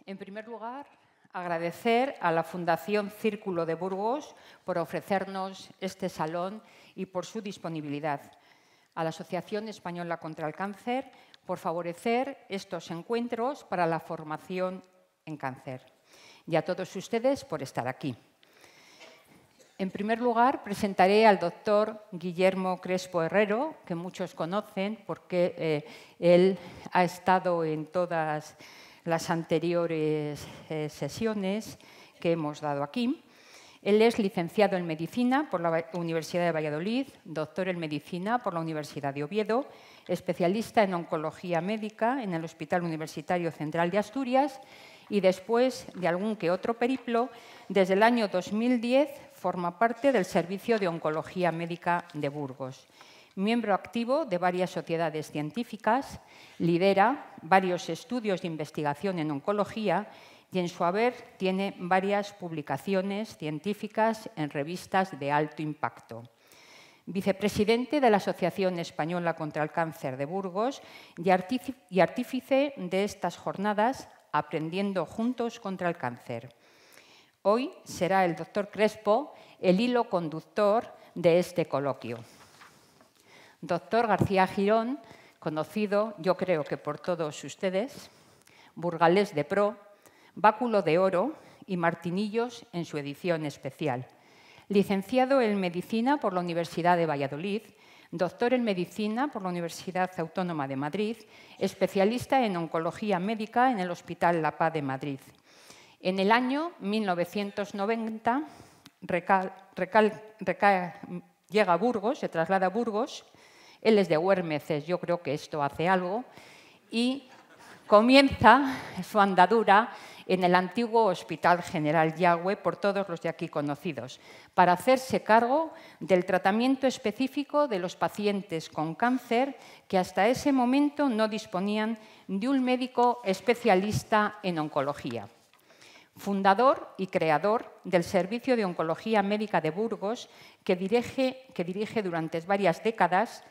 En primer lugar, agradecer a la Fundación Círculo de Burgos por ofrecernos este salón y por su disponibilidad. A la Asociación Española contra el Cáncer por favorecer estos encuentros para la formación en cáncer. Y a todos ustedes por estar aquí. En primer lugar, presentaré al doctor Guillermo Crespo Herrero, que muchos conocen porque él ha estado en todas las anteriores sesiones que hemos dado aquí. Él es licenciado en Medicina por la Universidad de Valladolid, doctor en Medicina por la Universidad de Oviedo, especialista en Oncología Médica en el Hospital Universitario Central de Asturias y después de algún que otro periplo, desde el año 2010 forma parte del Servicio de Oncología Médica de Burgos. Miembro activo de varias sociedades científicas, lidera varios estudios de investigación en oncología y en su haber tiene varias publicaciones científicas en revistas de alto impacto. Vicepresidente de la Asociación Española contra el Cáncer de Burgos y artífice de estas jornadas Aprendiendo Juntos contra el Cáncer. Hoy será el doctor Crespo el hilo conductor de este coloquio. Doctor García Girón, conocido yo creo que por todos ustedes, burgalés de pro, báculo de oro y martinillos en su edición especial. Licenciado en Medicina por la Universidad de Valladolid, doctor en Medicina por la Universidad Autónoma de Madrid, especialista en Oncología Médica en el Hospital La Paz de Madrid. En el año 1990 llega a Burgos, se traslada a Burgos. Él es de Huérmeces, yo creo que esto hace algo, y comienza su andadura en el antiguo Hospital General Yagüe, por todos los de aquí conocidos, para hacerse cargo del tratamiento específico de los pacientes con cáncer que hasta ese momento no disponían de un médico especialista en oncología. Fundador y creador del Servicio de Oncología Médica de Burgos, que dirige durante varias décadas,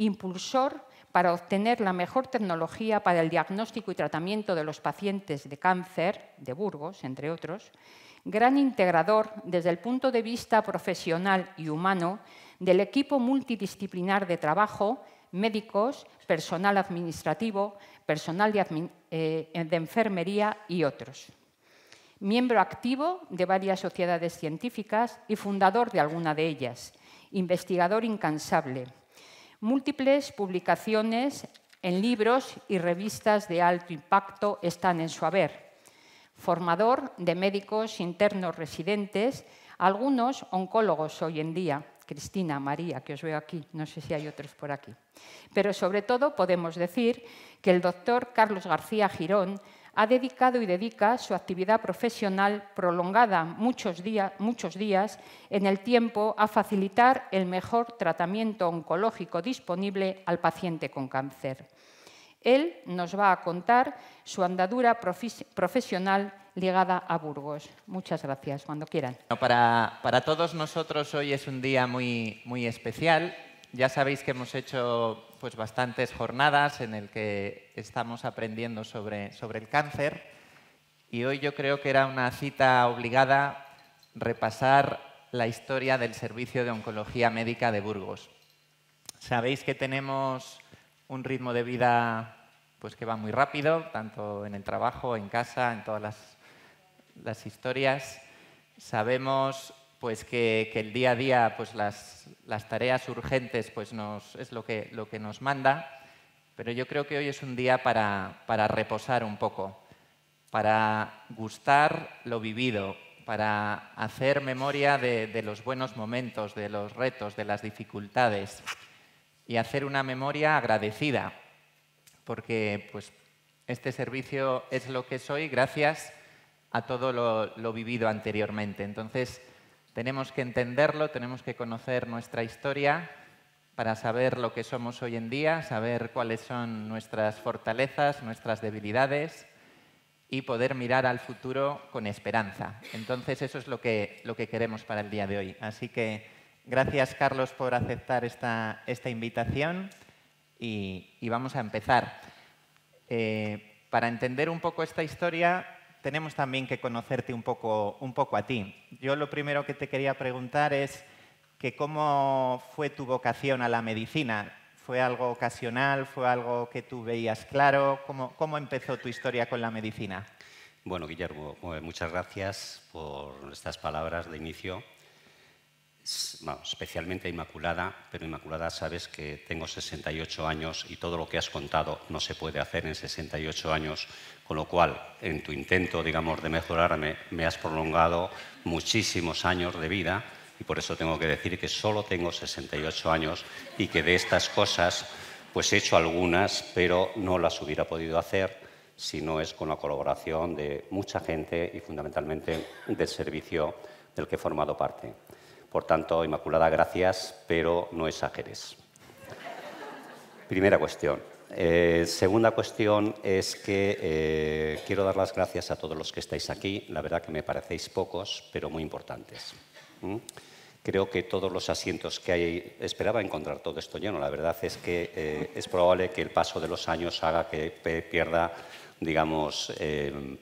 impulsor para obtener la mejor tecnología para el diagnóstico y tratamiento de los pacientes de cáncer de Burgos, entre otros, gran integrador desde el punto de vista profesional y humano del equipo multidisciplinar de trabajo, médicos, personal administrativo, personal de enfermería y otros. Miembro activo de varias sociedades científicas y fundador de alguna de ellas, investigador incansable. Múltiples publicaciones en libros y revistas de alto impacto están en su haber. Formador de médicos internos residentes, algunos oncólogos hoy en día, Cristina, María, que os veo aquí, no sé si hay otros por aquí. Pero sobre todo podemos decir que el doctor Carlos García Girón ha dedicado y dedica su actividad profesional prolongada muchos días en el tiempo a facilitar el mejor tratamiento oncológico disponible al paciente con cáncer. Él nos va a contar su andadura profesional ligada a Burgos. Muchas gracias, cuando quieran. Para todos nosotros hoy es un día muy especial. Ya sabéis que hemos hecho bastantes jornadas en el que estamos aprendiendo sobre el cáncer y hoy yo creo que era una cita obligada repasar la historia del Servicio de Oncología Médica de Burgos. Sabéis que tenemos un ritmo de vida que va muy rápido, tanto en el trabajo, en casa, en todas las historias. Sabemos que el día a día, las tareas urgentes es lo que nos manda, pero yo creo que hoy es un día para reposar un poco, para gustar lo vivido, para hacer memoria de los buenos momentos, de los retos, de las dificultades y hacer una memoria agradecida, porque este servicio es lo que soy gracias a todo lo vivido anteriormente. Entonces, tenemos que entenderlo, tenemos que conocer nuestra historia para saber lo que somos hoy en día, saber cuáles son nuestras fortalezas, nuestras debilidades y poder mirar al futuro con esperanza. Entonces, eso es lo que queremos para el día de hoy. Así que gracias, Carlos, por aceptar esta invitación y vamos a empezar. Para entender un poco esta historia, tenemos también que conocerte un poco a ti. Yo lo primero que te quería preguntar es que cómo fue tu vocación a la medicina. ¿Fue algo ocasional? ¿Fue algo que tú veías claro? ¿Cómo empezó tu historia con la medicina? Bueno, Guillermo, muchas gracias por estas palabras de inicio. Bueno, especialmente Inmaculada, pero Inmaculada, sabes que tengo 68 años y todo lo que has contado no se puede hacer en 68 años, con lo cual, en tu intento, digamos, de mejorarme, me has prolongado muchísimos años de vida y por eso tengo que decir que solo tengo 68 años y que de estas cosas, pues he hecho algunas, pero no las hubiera podido hacer si no es con la colaboración de mucha gente y fundamentalmente del servicio del que he formado parte. Por tanto, Inmaculada, gracias, pero no exageres. Primera cuestión. Segunda cuestión es que quiero dar las gracias a todos los que estáis aquí. La verdad que me parecéis pocos, pero muy importantes. Creo que todos los asientos que hay... Esperaba encontrar todo esto lleno. La verdad es que es probable que el paso de los años haga que pierda, digamos,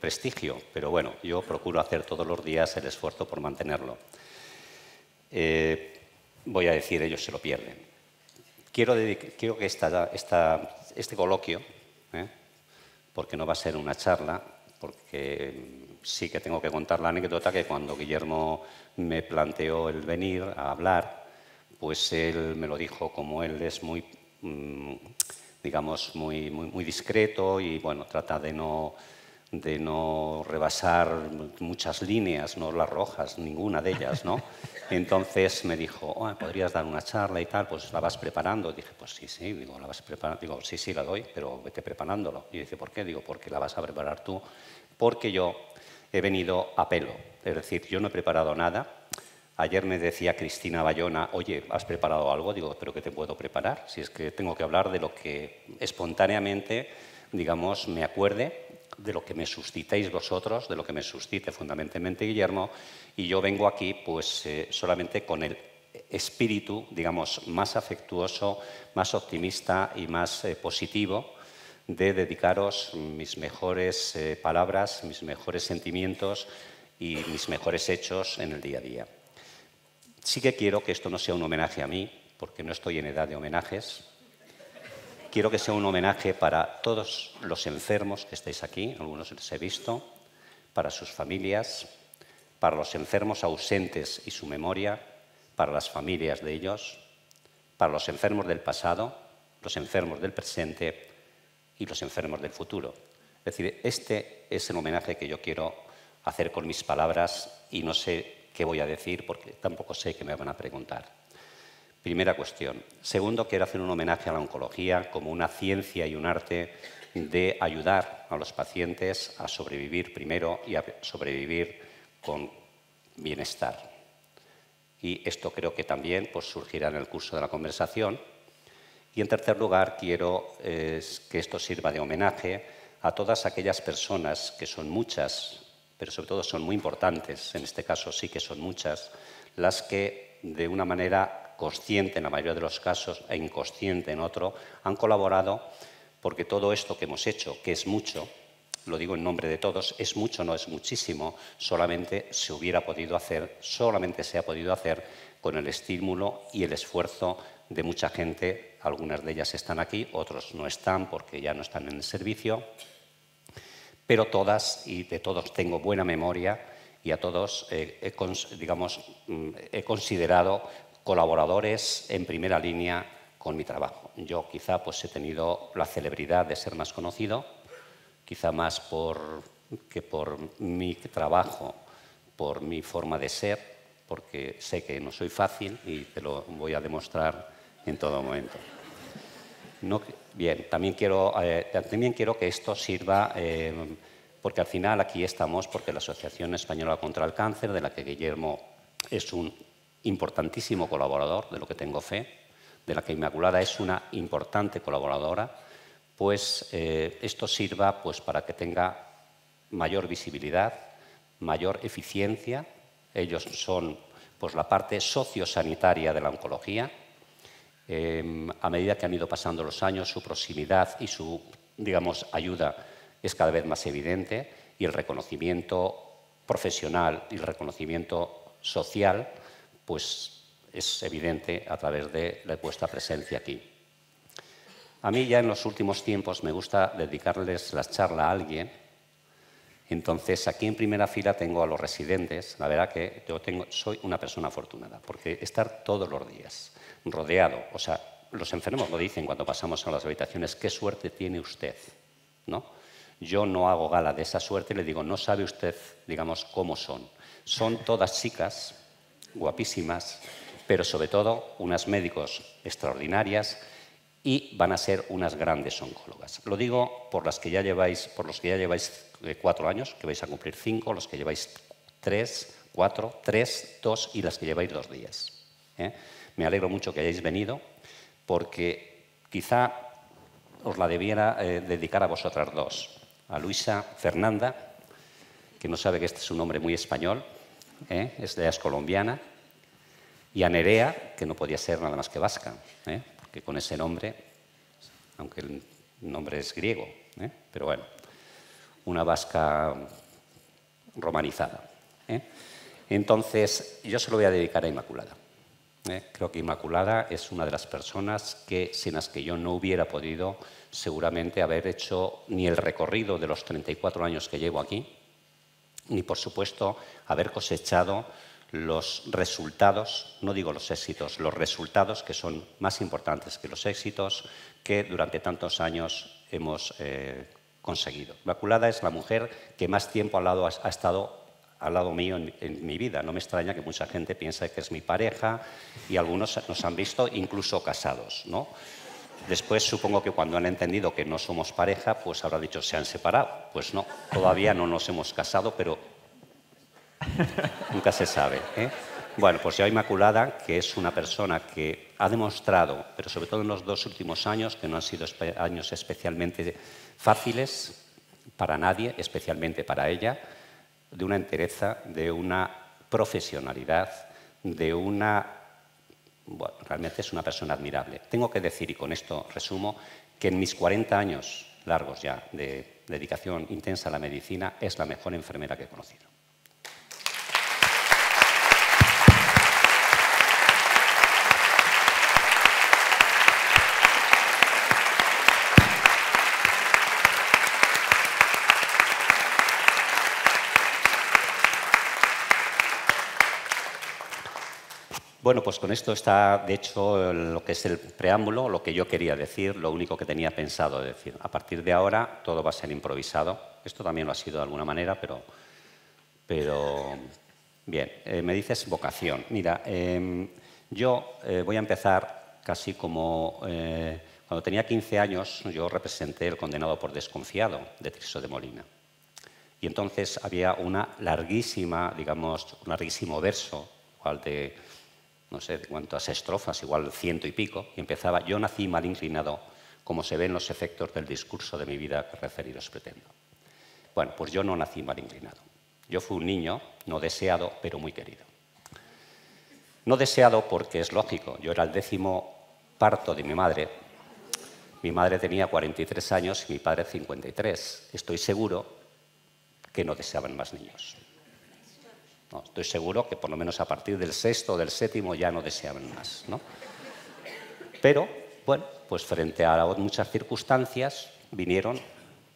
prestigio. Pero bueno, yo procuro hacer todos los días el esfuerzo por mantenerlo. Voy a decir, ellos se lo pierden. Quiero que este coloquio, porque no va a ser una charla, porque sí que tengo que contar la anécdota que cuando Guillermo me planteó el venir a hablar, pues él me lo dijo como él es muy, digamos, muy discreto y bueno, trata de no rebasar muchas líneas, no las rojas, ninguna de ellas, ¿no? Entonces me dijo, ¿podrías dar una charla y tal? Pues la vas preparando. Dije, pues sí, digo, la vas preparando. Digo, sí, la doy, pero vete preparándolo. Y dice, ¿por qué? Digo, porque la vas a preparar tú. Porque yo he venido a pelo. Es decir, yo no he preparado nada. Ayer me decía Cristina Bayona, oye, ¿has preparado algo? Digo, ¿pero qué te puedo preparar? Si es que tengo que hablar de lo que espontáneamente, digamos, me acuerde, de lo que me suscitéis vosotros, de lo que me suscite fundamentalmente Guillermo, y yo vengo aquí pues solamente con el espíritu, digamos, más afectuoso, más optimista y más positivo de dedicaros mis mejores palabras, mis mejores sentimientos y mis mejores hechos en el día a día. Sí que quiero que esto no sea un homenaje a mí, porque no estoy en edad de homenajes. Quiero que sea un homenaje para todos los enfermos que estáis aquí, algunos les he visto, para sus familias, para los enfermos ausentes y su memoria, para las familias de ellos, para los enfermos del pasado, los enfermos del presente y los enfermos del futuro. Es decir, este es el homenaje que yo quiero hacer con mis palabras y no sé qué voy a decir porque tampoco sé qué me van a preguntar. Primera cuestión. Segundo, quiero hacer un homenaje a la oncología como una ciencia y un arte de ayudar a los pacientes a sobrevivir primero y a sobrevivir con bienestar. Y esto creo que también pues, surgirá en el curso de la conversación. Y en tercer lugar, quiero que esto sirva de homenaje a todas aquellas personas que son muchas, pero sobre todo son muy importantes, en este caso sí que son muchas, las que de una manera consciente en la mayoría de los casos e inconsciente en otro, han colaborado porque todo esto que hemos hecho, que es mucho, lo digo en nombre de todos, es mucho, no es muchísimo, solamente se ha podido hacer con el estímulo y el esfuerzo de mucha gente. Algunas de ellas están aquí, otros no están porque ya no están en el servicio, pero todas y de todos tengo buena memoria y a todos he considerado colaboradores en primera línea con mi trabajo. Yo quizá pues, he tenido la celebridad de ser más conocido, quizá más que por mi trabajo, por mi forma de ser, porque sé que no soy fácil y te lo voy a demostrar en todo momento. Bien, también quiero que esto sirva, porque al final aquí estamos, porque la Asociación Española contra el Cáncer, de la que Guillermo es un importantísimo colaborador, de lo que tengo fe, de la que Inmaculada es una importante colaboradora, pues esto sirva pues, para que tenga mayor visibilidad, mayor eficiencia. Ellos son pues, la parte sociosanitaria de la oncología. A medida que han ido pasando los años, su proximidad y su, digamos, ayuda es cada vez más evidente y el reconocimiento profesional y el reconocimiento social, pues es evidente a través de vuestra presencia aquí. A mí ya en los últimos tiempos me gusta dedicarles la charla a alguien. Entonces, aquí en primera fila tengo a los residentes. La verdad que soy una persona afortunada, porque estar todos los días rodeado, o sea, los enfermos lo dicen cuando pasamos a las habitaciones, qué suerte tiene usted, ¿no? Yo no hago gala de esa suerte y le digo, no sabe usted, digamos, cómo son. Son todas chicas, guapísimas, pero sobre todo unas médicos extraordinarias y van a ser unas grandes oncólogas. Lo digo por los que ya lleváis 4 años, que vais a cumplir 5, los que lleváis 3, 4, 3, 2 y las que lleváis 2 días. Me alegro mucho que hayáis venido, porque quizá os la debiera dedicar a vosotras dos. A Luisa Fernanda, que no sabe que este es un nombre muy español, es colombiana, y a Nerea, que no podía ser nada más que vasca, porque con ese nombre, aunque el nombre es griego, pero bueno, una vasca romanizada. Entonces, yo se lo voy a dedicar a Inmaculada. Creo que Inmaculada es una de las personas sin las que yo no hubiera podido seguramente haber hecho ni el recorrido de los 34 años que llevo aquí, ni por supuesto haber cosechado los resultados, no digo los éxitos, los resultados que son más importantes que los éxitos que durante tantos años hemos conseguido. Inmaculada es la mujer que más tiempo ha estado al lado mío en mi vida. No me extraña que mucha gente piense que es mi pareja y algunos nos han visto incluso casados, ¿no? Después supongo que cuando han entendido que no somos pareja, pues habrá dicho se han separado. Pues no, todavía no nos hemos casado, pero nunca se sabe. Bueno, pues yo a Inmaculada, que es una persona que ha demostrado, pero sobre todo en los 2 últimos años, que no han sido años especialmente fáciles para nadie, especialmente para ella, de una entereza, de una profesionalidad, bueno, realmente es una persona admirable. Tengo que decir, y con esto resumo, que en mis 40 años largos ya de dedicación intensa a la medicina, es la mejor enfermera que he conocido. Bueno, pues con esto está, de hecho, lo que es el preámbulo, lo que yo quería decir, lo único que tenía pensado decir. A partir de ahora todo va a ser improvisado. Esto también lo ha sido de alguna manera, pero bien. Me dices vocación. Mira, yo voy a empezar casi como... cuando tenía 15 años yo representé El condenado por desconfiado, de Tirso de Molina. Y entonces había una larguísima, digamos, un larguísimo verso, igual de... no sé de cuántas estrofas, igual 100 y pico, y empezaba: yo nací mal inclinado, como se ven los efectos del discurso de mi vida que referiros pretendo. Bueno, pues yo no nací mal inclinado. Yo fui un niño no deseado, pero muy querido. No deseado porque es lógico, yo era el 10º parto de mi madre. Mi madre tenía 43 años y mi padre 53. Estoy seguro que no deseaban más niños. No, estoy seguro que por lo menos a partir del 6º o del 7º ya no deseaban más, ¿no? Pero, bueno, pues frente a muchas circunstancias vinieron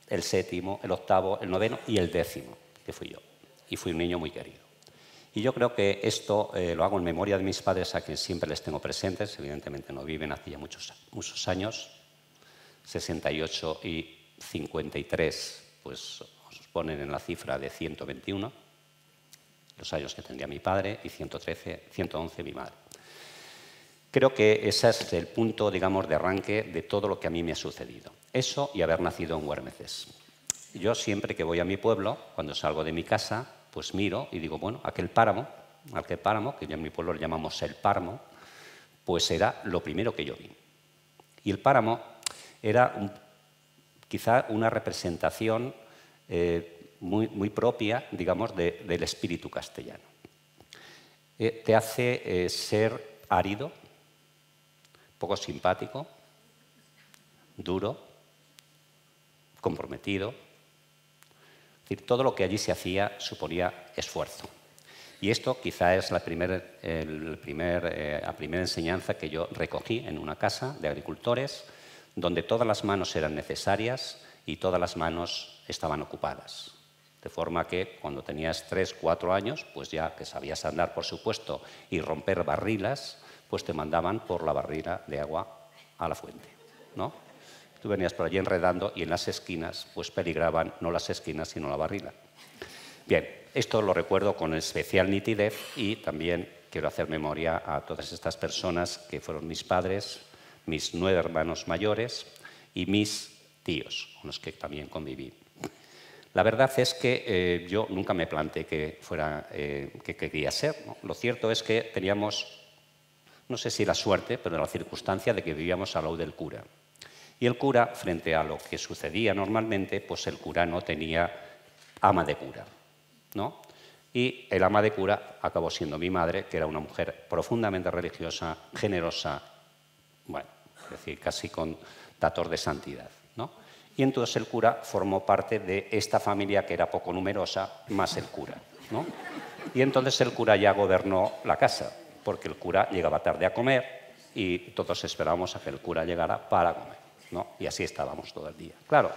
el 7º, el 8º, el 9º y el 10º, que fui yo. Y fui un niño muy querido. Y yo creo que esto lo hago en memoria de mis padres, a quienes siempre les tengo presentes. Evidentemente no viven hace ya muchos años, 68 y 53, pues os ponen en la cifra de 121. Los años que tendría mi padre, y 111 mi madre. Creo que ese es el punto, digamos, de arranque de todo lo que a mí me ha sucedido. Eso y haber nacido en Güermeces. Yo siempre que voy a mi pueblo, cuando salgo de mi casa, pues miro y digo, bueno, aquel páramo, que ya en mi pueblo le llamamos el páramo, pues era lo primero que yo vi. Y el páramo era quizá una representación muy propia, digamos, del espíritu castellano. Te hace ser árido, poco simpático, duro, comprometido, decir, todo lo que allí se hacía suponía esfuerzo. Y esto quizá es la primera enseñanza que yo recogí en una casa de agricultores, donde todas las manos eran necesarias y todas las manos estaban ocupadas. De forma que cuando tenías 3, 4 años, pues ya que sabías andar, por supuesto, y romper barrilas, pues te mandaban por la barrila de agua a la fuente, ¿no? Tú venías por allí enredando y en las esquinas pues peligraban no las esquinas sino la barrila. Bien, esto lo recuerdo con especial nitidez y también quiero hacer memoria a todas estas personas que fueron mis padres, mis 9 hermanos mayores y mis tíos, con los que también conviví. La verdad es que yo nunca me planteé que quería ser, ¿no? Lo cierto es que teníamos, no sé si la suerte, pero la circunstancia de que vivíamos al lado del cura. Y el cura, frente a lo que sucedía normalmente, pues el cura no tenía ama de cura, ¿no? Y el ama de cura acabó siendo mi madre, que era una mujer profundamente religiosa, generosa, bueno, es decir, casi con datos de santidad, ¿no? Y entonces el cura formó parte de esta familia que era poco numerosa, más el cura, ¿no? Y entonces el cura ya gobernó la casa, porque el cura llegaba tarde a comer y todos esperábamos a que el cura llegara para comer, ¿no? Y así estábamos todo el día. Claro,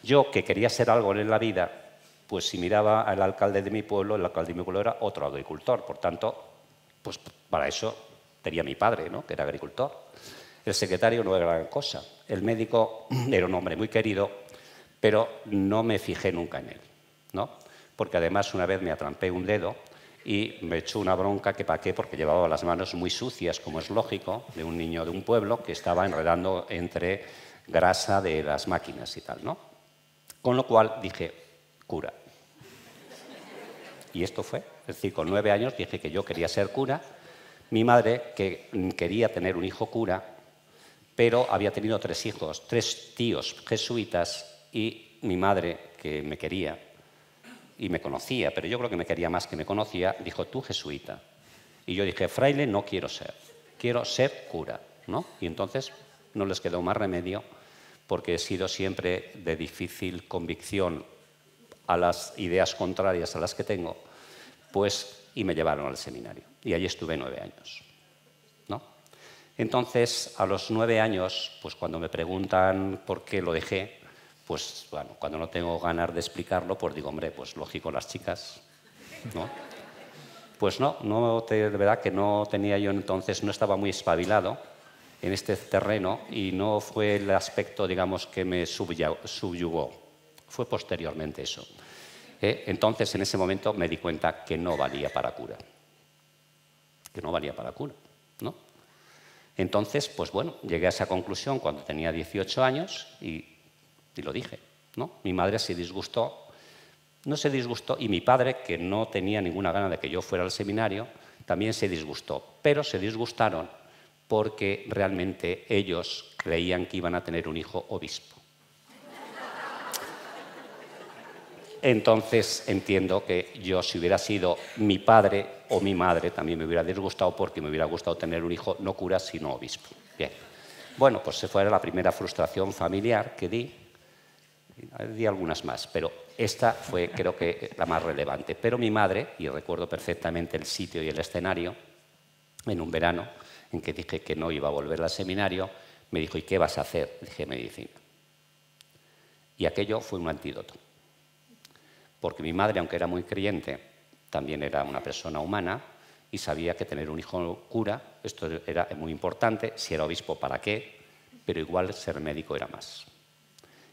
yo que quería ser algo en la vida, pues si miraba al alcalde de mi pueblo, el alcalde de mi pueblo era otro agricultor, por tanto, pues para eso tenía mi padre, ¿no? Que era agricultor. El secretario no era gran cosa. El médico era un hombre muy querido, pero no me fijé nunca en él, ¿no? Porque además una vez me atrampé un dedo y me echó una bronca que para qué, porque llevaba las manos muy sucias, como es lógico, de un niño de un pueblo que estaba enredando entre grasa de las máquinas y tal, ¿no? Con lo cual dije, cura. Y esto fue, es decir, con 9 años dije que yo quería ser cura. Mi madre, que quería tener un hijo cura, pero había tenido 3 hijos, 3 tíos jesuitas y mi madre, que me quería y me conocía, pero yo creo que me quería más que me conocía, dijo, tú jesuita. Y yo dije, fraile no quiero ser cura, ¿no? Y entonces no les quedó más remedio, porque he sido siempre de difícil convicción a las ideas contrarias a las que tengo, pues, y me llevaron al seminario. Y allí estuve 9 años, ¿no? Entonces, a los 9 años, pues cuando me preguntan por qué lo dejé, pues bueno, cuando no tengo ganas de explicarlo, pues digo, hombre, pues lógico, las chicas, ¿no? Pues no, de verdad que no tenía yo entonces, no estaba muy espabilado en este terreno y no fue el aspecto, digamos, que me subyugó. Fue posteriormente eso. Entonces, en ese momento me di cuenta que no valía para cura. Que no valía para cura, ¿no? Entonces, pues bueno, llegué a esa conclusión cuando tenía 18 años y lo dije, ¿no? Mi madre se disgustó, no se disgustó, y mi padre, que no tenía ninguna gana de que yo fuera al seminario, también se disgustó. Pero se disgustaron porque realmente ellos creían que iban a tener un hijo obispo. Entonces entiendo que yo, si hubiera sido mi padre o mi madre, también me hubiera disgustado porque me hubiera gustado tener un hijo no cura, sino obispo. Bien. Bueno, pues se fue la primera frustración familiar que di algunas más, pero esta fue, creo que, la más relevante. Pero mi madre, y recuerdo perfectamente el sitio y el escenario, en un verano en que dije que no iba a volver al seminario, me dijo, ¿y qué vas a hacer? Dije, medicina. Y aquello fue un antídoto. Porque mi madre, aunque era muy creyente, también era una persona humana y sabía que tener un hijo cura, esto era muy importante, si era obispo, ¿para qué? Pero igual ser médico era más.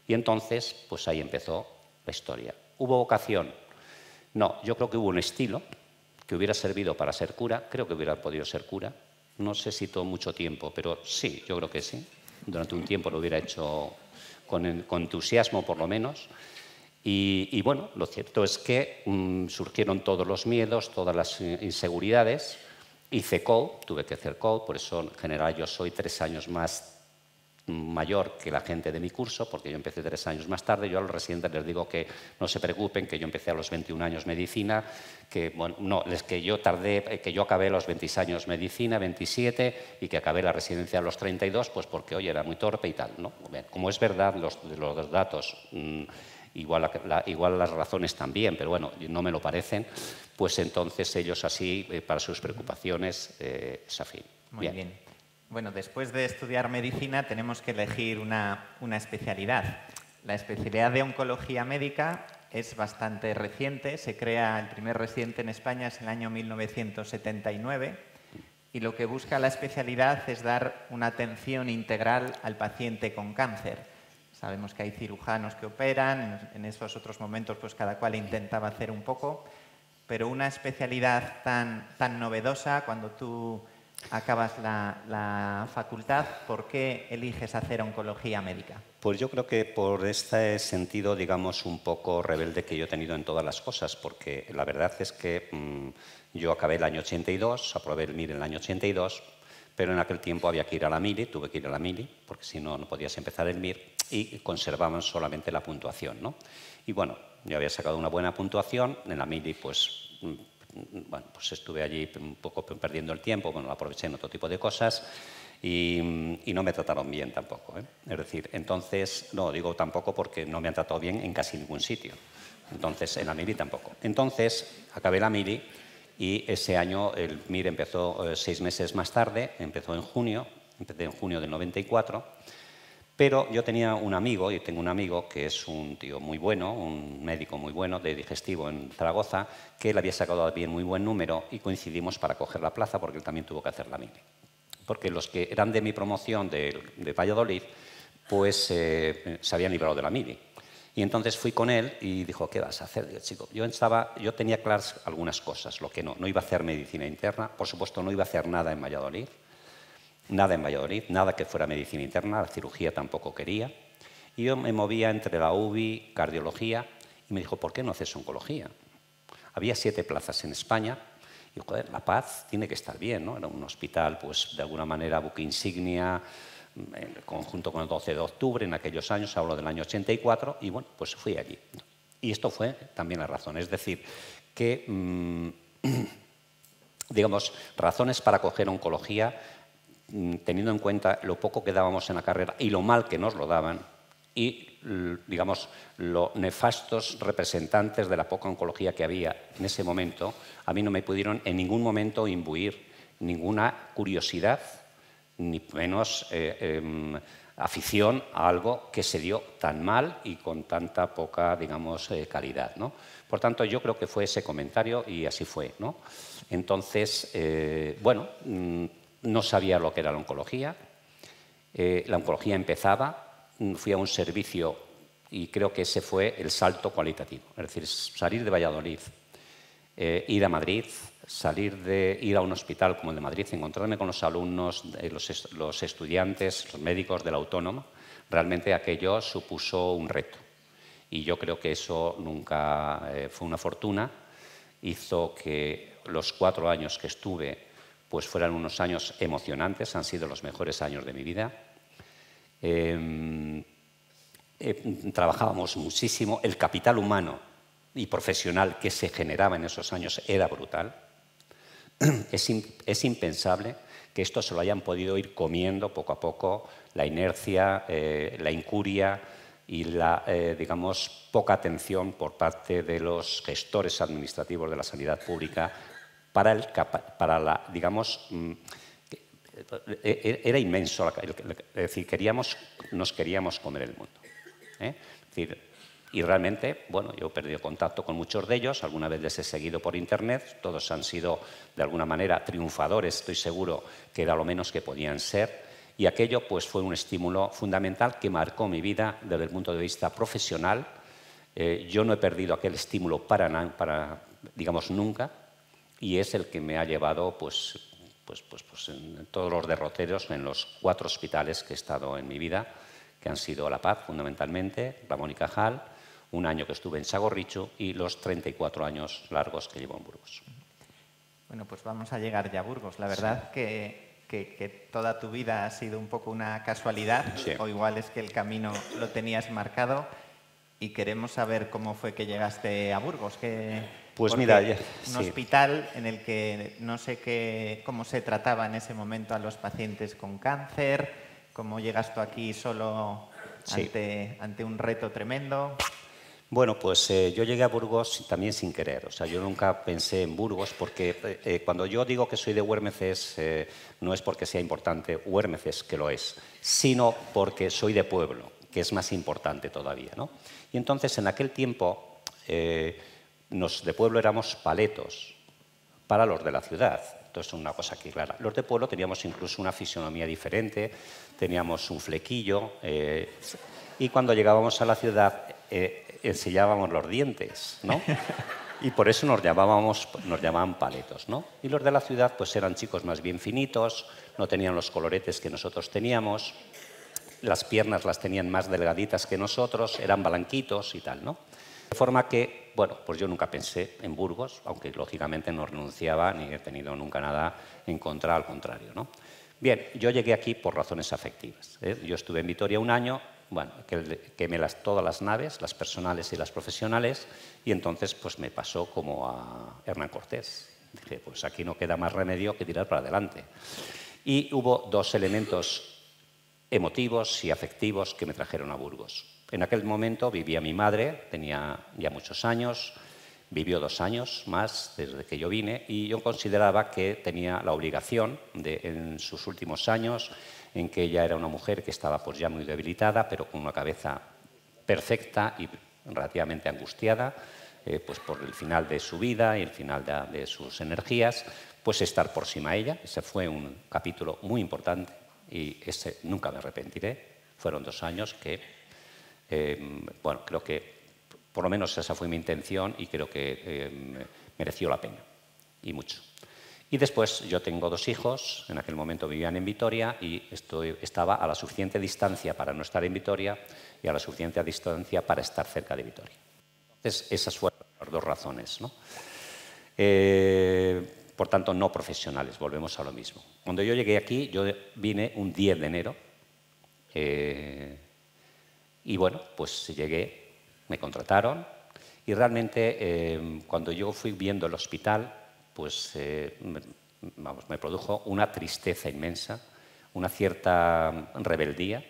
Y entonces, pues ahí empezó la historia. ¿Hubo vocación? No, yo creo que hubo un estilo que hubiera servido para ser cura, creo que hubiera podido ser cura, no sé si todo mucho tiempo, pero sí, yo creo que sí. Durante un tiempo lo hubiera hecho con entusiasmo, por lo menos. Y bueno, lo cierto es que surgieron todos los miedos, todas las inseguridades. Hice COU, tuve que hacer COU, por eso en general yo soy 3 años más mayor que la gente de mi curso, porque yo empecé 3 años más tarde. Yo a los residentes les digo que no se preocupen, que yo empecé a los 21 años medicina, que bueno, no, es que yo tardé, que yo acabé a los 26 años medicina, 27, y que acabé la residencia a los 32, pues porque, oye, era muy torpe y tal, ¿no? Como es verdad, los datos igual las razones también, pero bueno, no me lo parecen, pues entonces ellos así, para sus preocupaciones, es afín. Muy bien. Bueno, después de estudiar medicina tenemos que elegir una especialidad. La especialidad de oncología médica es bastante reciente, se crea el primer residente en España es el año 1979 y lo que busca la especialidad es dar una atención integral al paciente con cáncer. Sabemos que hay cirujanos que operan, en esos otros momentos pues cada cual intentaba hacer un poco, pero una especialidad tan novedosa, cuando tú acabas la facultad, ¿por qué eliges hacer oncología médica? Pues yo creo que por este sentido, digamos, un poco rebelde que yo he tenido en todas las cosas, porque la verdad es que yo acabé el año 82, aprobé el MIR en el año 82, pero en aquel tiempo había que ir a la mili, tuve que ir a la mili, porque si no, no podías empezar el MIR, y conservaban solamente la puntuación, ¿no? Y bueno, yo había sacado una buena puntuación, en la mili pues... bueno, pues estuve allí un poco perdiendo el tiempo, bueno, lo aproveché en otro tipo de cosas y no me trataron bien tampoco, ¿eh? Es decir, entonces, no digo tampoco porque no me han tratado bien en casi ningún sitio, entonces en la mili tampoco. Entonces acabé la mili y ese año el MIR empezó 6 meses más tarde, empezó en junio, empecé en junio del 94. Pero yo tenía un amigo, y tengo un amigo que es un tío muy bueno, un médico muy bueno de digestivo en Zaragoza, que él había sacado también muy buen número y coincidimos para coger la plaza porque él también tuvo que hacer la mili. Porque los que eran de mi promoción de Valladolid, pues se habían librado de la mili. Y entonces fui con él y dijo, ¿qué vas a hacer? Digo, chico, yo tenía claras algunas cosas, lo que no iba a hacer medicina interna, por supuesto no iba a hacer nada en Valladolid, nada que fuera medicina interna, la cirugía tampoco quería. Y yo me movía entre la UBI, cardiología, y me dijo, ¿por qué no haces oncología? Había 7 plazas en España, y joder, La Paz tiene que estar bien, ¿no? Era un hospital, pues de alguna manera, buque insignia, en conjunto con el 12 de octubre, en aquellos años, hablo del año 84, y bueno, pues fui allí. Y esto fue también la razón, es decir, que, digamos, razones para coger oncología, teniendo en cuenta lo poco que dábamos en la carrera y lo mal que nos lo daban y, digamos, lo nefastos representantes de la poca oncología que había en ese momento, a mí no me pudieron en ningún momento imbuir ninguna curiosidad, ni menos afición a algo que se dio tan mal y con tanta poca, digamos, calidad, ¿no? Por tanto, yo creo que fue ese comentario y así fue, ¿no? Entonces, bueno... no sabía lo que era la oncología. La oncología empezaba, fui a un servicio y creo que ese fue el salto cualitativo. Es decir, salir de Valladolid, ir a Madrid, ir a un hospital como el de Madrid, encontrarme con los alumnos, los estudiantes, los médicos de la Autónoma, realmente aquello supuso un reto. Y yo creo que eso nunca fue una fortuna. Hizo que los 4 años que estuve pues fueran unos años emocionantes, han sido los mejores años de mi vida. Trabajábamos muchísimo, el capital humano y profesional que se generaba en esos años era brutal. Es impensable que esto se lo hayan podido ir comiendo poco a poco, la inercia, la incuria y la, digamos, poca atención por parte de los gestores administrativos de la sanidad pública para la, digamos, era inmenso, es decir, nos queríamos comer el mundo, ¿eh? Es decir, y realmente, bueno, yo he perdido contacto con muchos de ellos, alguna vez les he seguido por internet, todos han sido de alguna manera triunfadores, estoy seguro que era lo menos que podían ser, y aquello pues fue un estímulo fundamental que marcó mi vida desde el punto de vista profesional. Yo no he perdido aquel estímulo para digamos, nunca, y es el que me ha llevado pues en todos los derroteros en los 4 hospitales que he estado en mi vida, que han sido La Paz fundamentalmente, Ramón y Cajal, un año que estuve en Txagorritxu y los 34 años largos que llevo en Burgos. Bueno, pues vamos a llegar ya a Burgos. La verdad que toda tu vida ha sido un poco una casualidad, sí. O igual es que el camino lo tenías marcado y queremos saber cómo fue que llegaste a Burgos. Pues mira, un hospital en el que no sé cómo se trataba en ese momento a los pacientes con cáncer, cómo llegas tú aquí solo ante un reto tremendo. Bueno, pues yo llegué a Burgos también sin querer. O sea, yo nunca pensé en Burgos porque cuando yo digo que soy de Huérmeces no es porque sea importante Huérmeces, que lo es, sino porque soy de pueblo, que es más importante todavía, ¿no? Y entonces en aquel tiempo de pueblo éramos paletos para los de la ciudad. Entonces, una cosa aquí clara. Los de pueblo teníamos incluso una fisonomía diferente, teníamos un flequillo y cuando llegábamos a la ciudad enseñábamos los dientes, ¿no? Y por eso nos llamaban paletos, ¿no? Y los de la ciudad pues eran chicos más bien finitos, no tenían los coloretes que nosotros teníamos, las piernas las tenían más delgaditas que nosotros, eran blanquitos y tal, ¿no? De forma que, bueno, pues yo nunca pensé en Burgos, aunque lógicamente no renunciaba ni he tenido nunca nada en contra, al contrario, ¿no? Bien, yo llegué aquí por razones afectivas, ¿eh? Yo estuve en Vitoria un año, bueno, quemé todas las naves, las personales y las profesionales, y entonces pues me pasó como a Hernán Cortés. Dije, pues aquí no queda más remedio que tirar para adelante. Y hubo dos elementos emotivos y afectivos que me trajeron a Burgos. En aquel momento vivía mi madre, tenía ya muchos años, vivió 2 años más desde que yo vine y yo consideraba que tenía la obligación en sus últimos años, en que ella era una mujer que estaba pues ya muy debilitada, pero con una cabeza perfecta y relativamente angustiada, pues por el final de su vida y el final de sus energías, pues estar próxima a ella. Ese fue un capítulo muy importante y ese nunca me arrepentiré. Fueron 2 años que, bueno, creo que por lo menos esa fue mi intención y creo que mereció la pena, y mucho. Y después yo tengo 2 hijos, en aquel momento vivían en Vitoria y estaba a la suficiente distancia para no estar en Vitoria y a la suficiente distancia para estar cerca de Vitoria. Entonces, esas fueron las 2 razones, ¿no? Por tanto, no profesionales, volvemos a lo mismo. Cuando yo llegué aquí, yo vine un 10 de enero y bueno, pues llegué, me contrataron y realmente cuando yo fui viendo el hospital, pues me produjo una tristeza inmensa, una cierta rebeldía.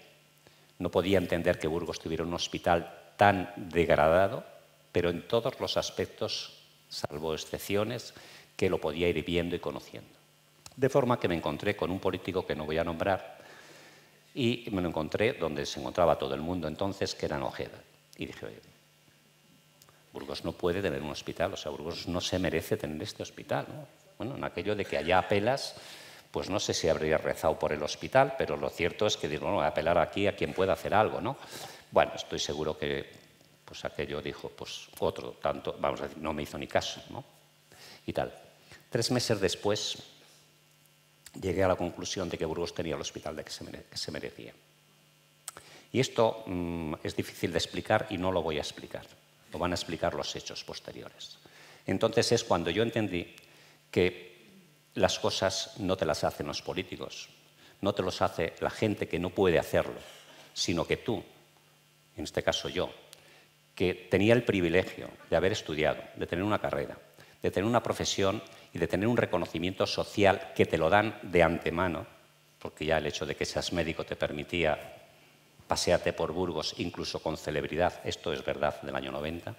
No podía entender que Burgos tuviera un hospital tan degradado, pero en todos los aspectos, salvo excepciones, que lo podía ir viendo y conociendo. De forma que me encontré con un político que no voy a nombrar y me lo encontré donde se encontraba todo el mundo entonces, que era en Ojeda. Y dije, oye, Burgos no puede tener un hospital, o sea, Burgos no se merece tener este hospital, ¿no? Bueno, en aquello de que allá apelas, pues no sé si habría rezado por el hospital, pero lo cierto es que digo, bueno, voy a apelar aquí a quien pueda hacer algo, ¿no? Bueno, estoy seguro que pues aquello dijo, pues otro tanto, vamos a decir, no me hizo ni caso, ¿no? Y tal. 3 meses después llegué a la conclusión de que Burgos tenía el hospital que se merecía. Y esto es difícil de explicar y no lo voy a explicar. Lo van a explicar los hechos posteriores. Entonces es cuando yo entendí que las cosas no te las hacen los políticos, no te los hace la gente que no puede hacerlo, sino que tú, en este caso yo, que tenía el privilegio de haber estudiado, de tener una carrera, de tener una profesión y de tener un reconocimiento social que te lo dan de antemano, porque ya el hecho de que seas médico te permitía pasearte por Burgos, incluso con celebridad, esto es verdad, del año 90.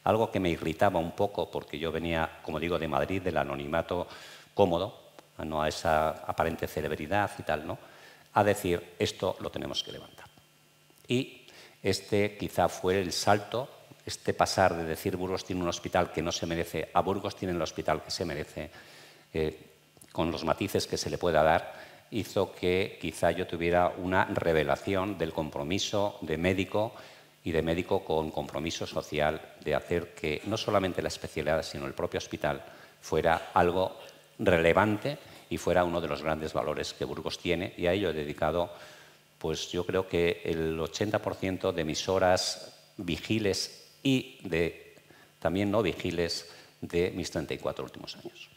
Algo que me irritaba un poco, porque yo venía, como digo, de Madrid, del anonimato cómodo, no a esa aparente celebridad y tal, ¿no? A decir, esto lo tenemos que levantar. Y este quizá fue el salto, este pasar de decir Burgos tiene un hospital que no se merece, a Burgos tiene el hospital que se merece, con los matices que se le pueda dar, hizo que quizá yo tuviera una revelación del compromiso de médico y de médico con compromiso social de hacer que no solamente la especialidad, sino el propio hospital fuera algo relevante y fuera uno de los grandes valores que Burgos tiene, y a ello he dedicado, pues yo creo que el 80% de mis horas vigiles y también no vigiles de mis 34 últimos años.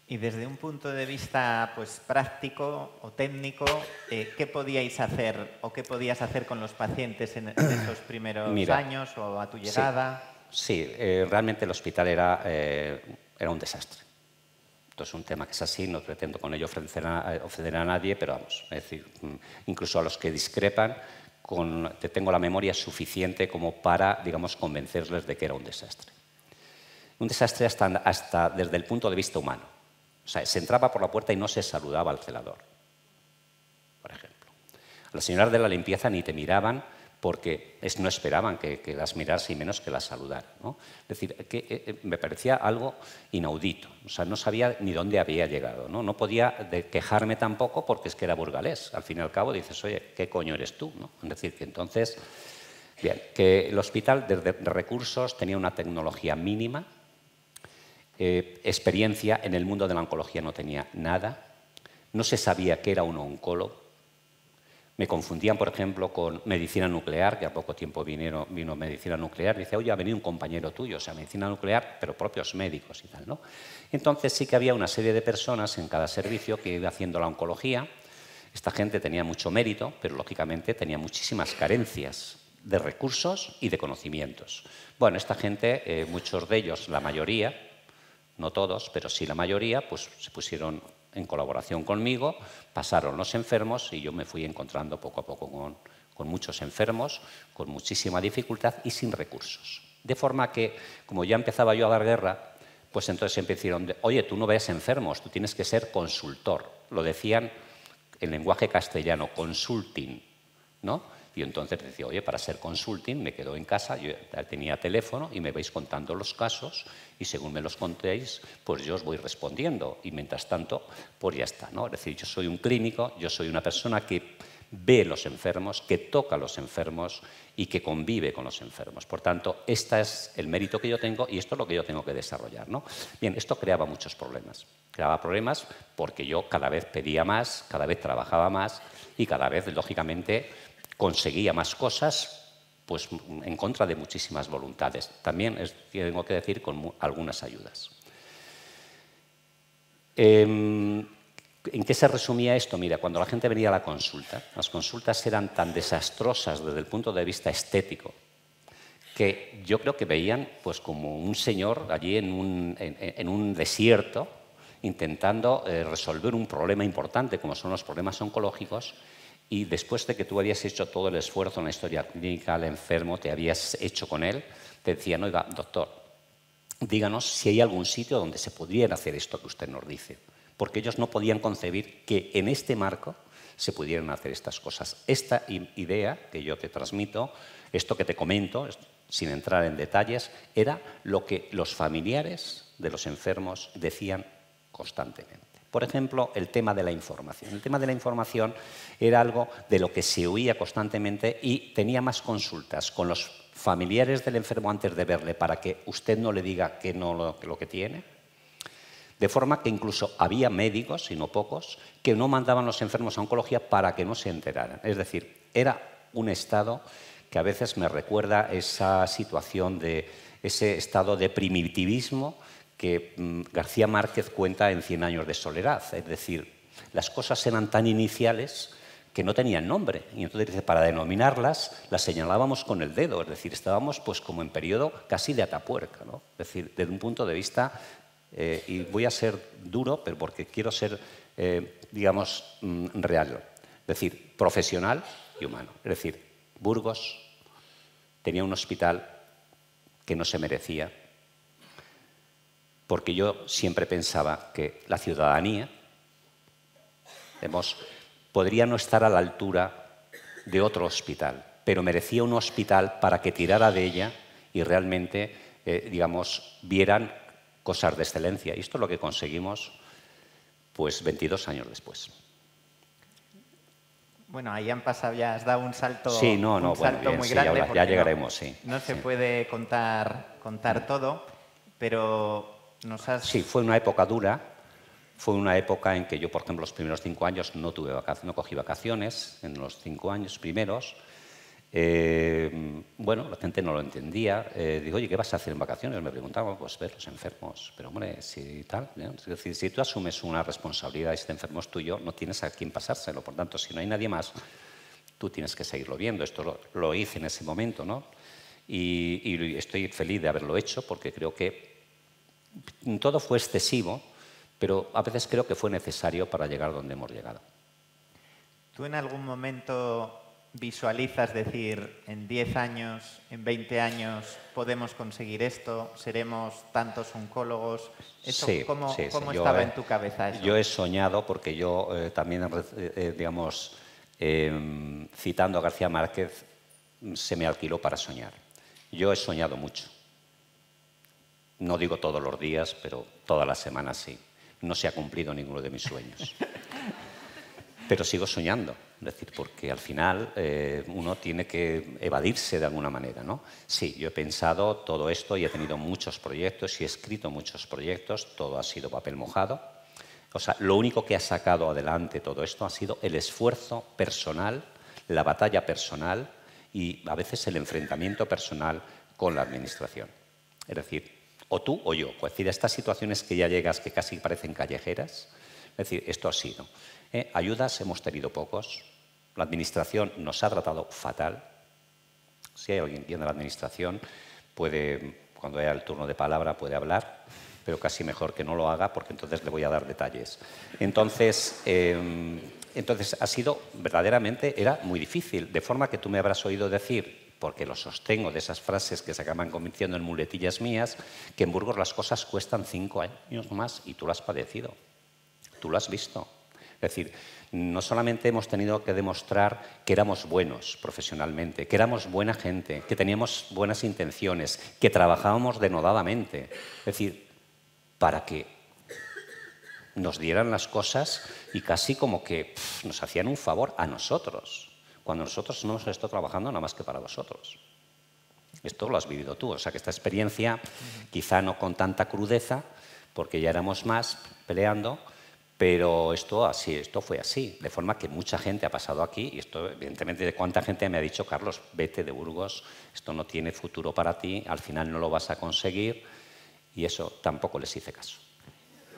Y desde un punto de vista pues, práctico o técnico, ¿qué podíais hacer o qué podías hacer con los pacientes en esos primeros años o a tu llegada? Sí, realmente el hospital era un desastre. Esto es un tema que es así, no pretendo con ello ofender a nadie, pero vamos, es decir, incluso a los que discrepan, tengo la memoria suficiente como para, digamos, convencerles de que era un desastre. Un desastre hasta desde el punto de vista humano. O sea, se entraba por la puerta y no se saludaba al celador, por ejemplo. A las señoras de la limpieza ni te miraban porque no esperaban que las miraras y menos que las saludaran, ¿no? Es decir, que me parecía algo inaudito. O sea, no sabía ni dónde había llegado, ¿no? No podía quejarme tampoco porque es que era burgalés. Al fin y al cabo dices, oye, ¿qué coño eres tú, ¿no? Es decir, que entonces, bien, que el hospital de recursos tenía una tecnología mínima, experiencia en el mundo de la oncología no tenía nada, no se sabía qué era un oncólogo. Me confundían, por ejemplo, con medicina nuclear, que a poco tiempo vino medicina nuclear. Dice, oye, ha venido un compañero tuyo, o sea, medicina nuclear, pero propios médicos y tal, ¿no? Entonces sí que había una serie de personas en cada servicio que iba haciendo la oncología. Esta gente tenía mucho mérito, pero lógicamente tenía muchísimas carencias de recursos y de conocimientos. Bueno, esta gente, muchos de ellos, la mayoría, no todos, pero sí la mayoría, pues se pusieron en colaboración conmigo, pasaron los enfermos y yo me fui encontrando poco a poco con muchos enfermos, con muchísima dificultad y sin recursos. De forma que, como ya empezaba yo a dar guerra, pues entonces empezaron, oye, tú no ves enfermos, tú tienes que ser consultor. Lo decían en lenguaje castellano, consulting, ¿no? Y entonces decía, oye, para ser consulting me quedo en casa, yo tenía teléfono y me vais contando los casos y según me los contéis, pues yo os voy respondiendo y mientras tanto, pues ya está, ¿no? Es decir, yo soy un clínico, yo soy una persona que ve los enfermos, que toca a los enfermos y que convive con los enfermos. Por tanto, este es el mérito que yo tengo y esto es lo que yo tengo que desarrollar, ¿no? Bien, esto creaba muchos problemas. Creaba problemas porque yo cada vez pedía más, cada vez trabajaba más y cada vez, lógicamente, conseguía más cosas, pues en contra de muchísimas voluntades. También tengo que decir con algunas ayudas. ¿En qué se resumía esto? Mira, cuando la gente venía a la consulta, las consultas eran tan desastrosas desde el punto de vista estético que yo creo que veían pues como un señor allí en un desierto intentando resolver un problema importante como son los problemas oncológicos. Y después de que tú habías hecho todo el esfuerzo en la historia clínica, el enfermo, te habías hecho con él, te decían, oiga, doctor, díganos si hay algún sitio donde se pudiera hacer esto que usted nos dice. Porque ellos no podían concebir que en este marco se pudieran hacer estas cosas. Esta idea que yo te transmito, esto que te comento, sin entrar en detalles, era lo que los familiares de los enfermos decían constantemente. Por ejemplo, el tema de la información. El tema de la información era algo de lo que se oía constantemente y tenía más consultas con los familiares del enfermo antes de verle para que usted no le diga que no lo que tiene. De forma que incluso había médicos, y no pocos, que no mandaban a los enfermos a oncología para que no se enteraran. Es decir, era un estado que a veces me recuerda esa situación de ese estado de primitivismo que García Márquez cuenta en 100 años de soledad. Es decir, las cosas eran tan iniciales que no tenían nombre. Y entonces, para denominarlas, las señalábamos con el dedo. Es decir, estábamos pues como en periodo casi de Atapuerca, ¿no? Es decir, desde un punto de vista, y voy a ser duro, pero porque quiero ser, digamos, real. Es decir, profesional y humano. Es decir, Burgos tenía un hospital que no se merecía, porque yo siempre pensaba que la ciudadanía podría no estar a la altura de otro hospital, pero merecía un hospital para que tirara de ella y realmente, digamos, vieran cosas de excelencia. Y esto es lo que conseguimos, pues, 22 años después. Bueno, ahí han pasado ya, has dado un salto, sí, un salto muy grande. Ya llegaremos, sí. No se puede contar todo, pero... Sí, fue una época dura, fue una época en que yo, por ejemplo, los primeros 5 años no cogí vacaciones, en los 5 años primeros. Bueno, la gente no lo entendía. Digo, oye, ¿qué vas a hacer en vacaciones? Me preguntaban, pues ver los enfermos. Pero, hombre, si tal, ¿no? Es decir, si tú asumes una responsabilidad y este enfermo es tuyo, no tienes a quién pasárselo. Por tanto, si no hay nadie más, tú tienes que seguirlo viendo. Esto lo hice en ese momento, ¿no? Y estoy feliz de haberlo hecho porque creo que todo fue excesivo, pero a veces creo que fue necesario para llegar donde hemos llegado. ¿Tú en algún momento visualizas decir en 10 años, en 20 años podemos conseguir esto, seremos tantos oncólogos? Eso, Sí, ¿cómo sí. estaba en tu cabeza eso? Yo he soñado, porque yo también, digamos, citando a García Márquez, se me alquiló para soñar. Yo he soñado mucho. No digo todos los días, pero todas las semanas sí. No se ha cumplido ninguno de mis sueños. Pero sigo soñando, es decir, porque al final uno tiene que evadirse de alguna manera, ¿no? Sí, yo he pensado todo esto y he tenido muchos proyectos y he escrito muchos proyectos, todo ha sido papel mojado. O sea, lo único que ha sacado adelante todo esto ha sido el esfuerzo personal, la batalla personal y a veces el enfrentamiento personal con la administración. Es decir, o tú o yo. Es decir, estas situaciones que ya llegas que casi parecen callejeras, es decir, esto ha sido. Ayudas hemos tenido pocos. La administración nos ha tratado fatal. Si hay alguien de la administración, puede, cuando haya el turno de palabra, puede hablar, pero casi mejor que no lo haga porque entonces le voy a dar detalles. Entonces ha sido verdaderamente, era muy difícil, de forma que tú me habrás oído decir, porque lo sostengo de esas frases que se acaban convirtiendo en muletillas mías, que en Burgos las cosas cuestan 5 años más y tú lo has padecido, tú lo has visto. Es decir, no solamente hemos tenido que demostrar que éramos buenos profesionalmente, que éramos buena gente, que teníamos buenas intenciones, que trabajábamos denodadamente. Es decir, para que nos dieran las cosas y casi como que nos hacían un favor a nosotros, cuando nosotros no hemos estado trabajando nada más que para vosotros. Esto lo has vivido tú, o sea que esta experiencia, quizá no con tanta crudeza, porque ya éramos más peleando, pero esto fue así, de forma que mucha gente ha pasado aquí y esto, evidentemente, de cuánta gente me ha dicho, Carlos, vete de Burgos, esto no tiene futuro para ti, al final no lo vas a conseguir, y eso tampoco les hice caso.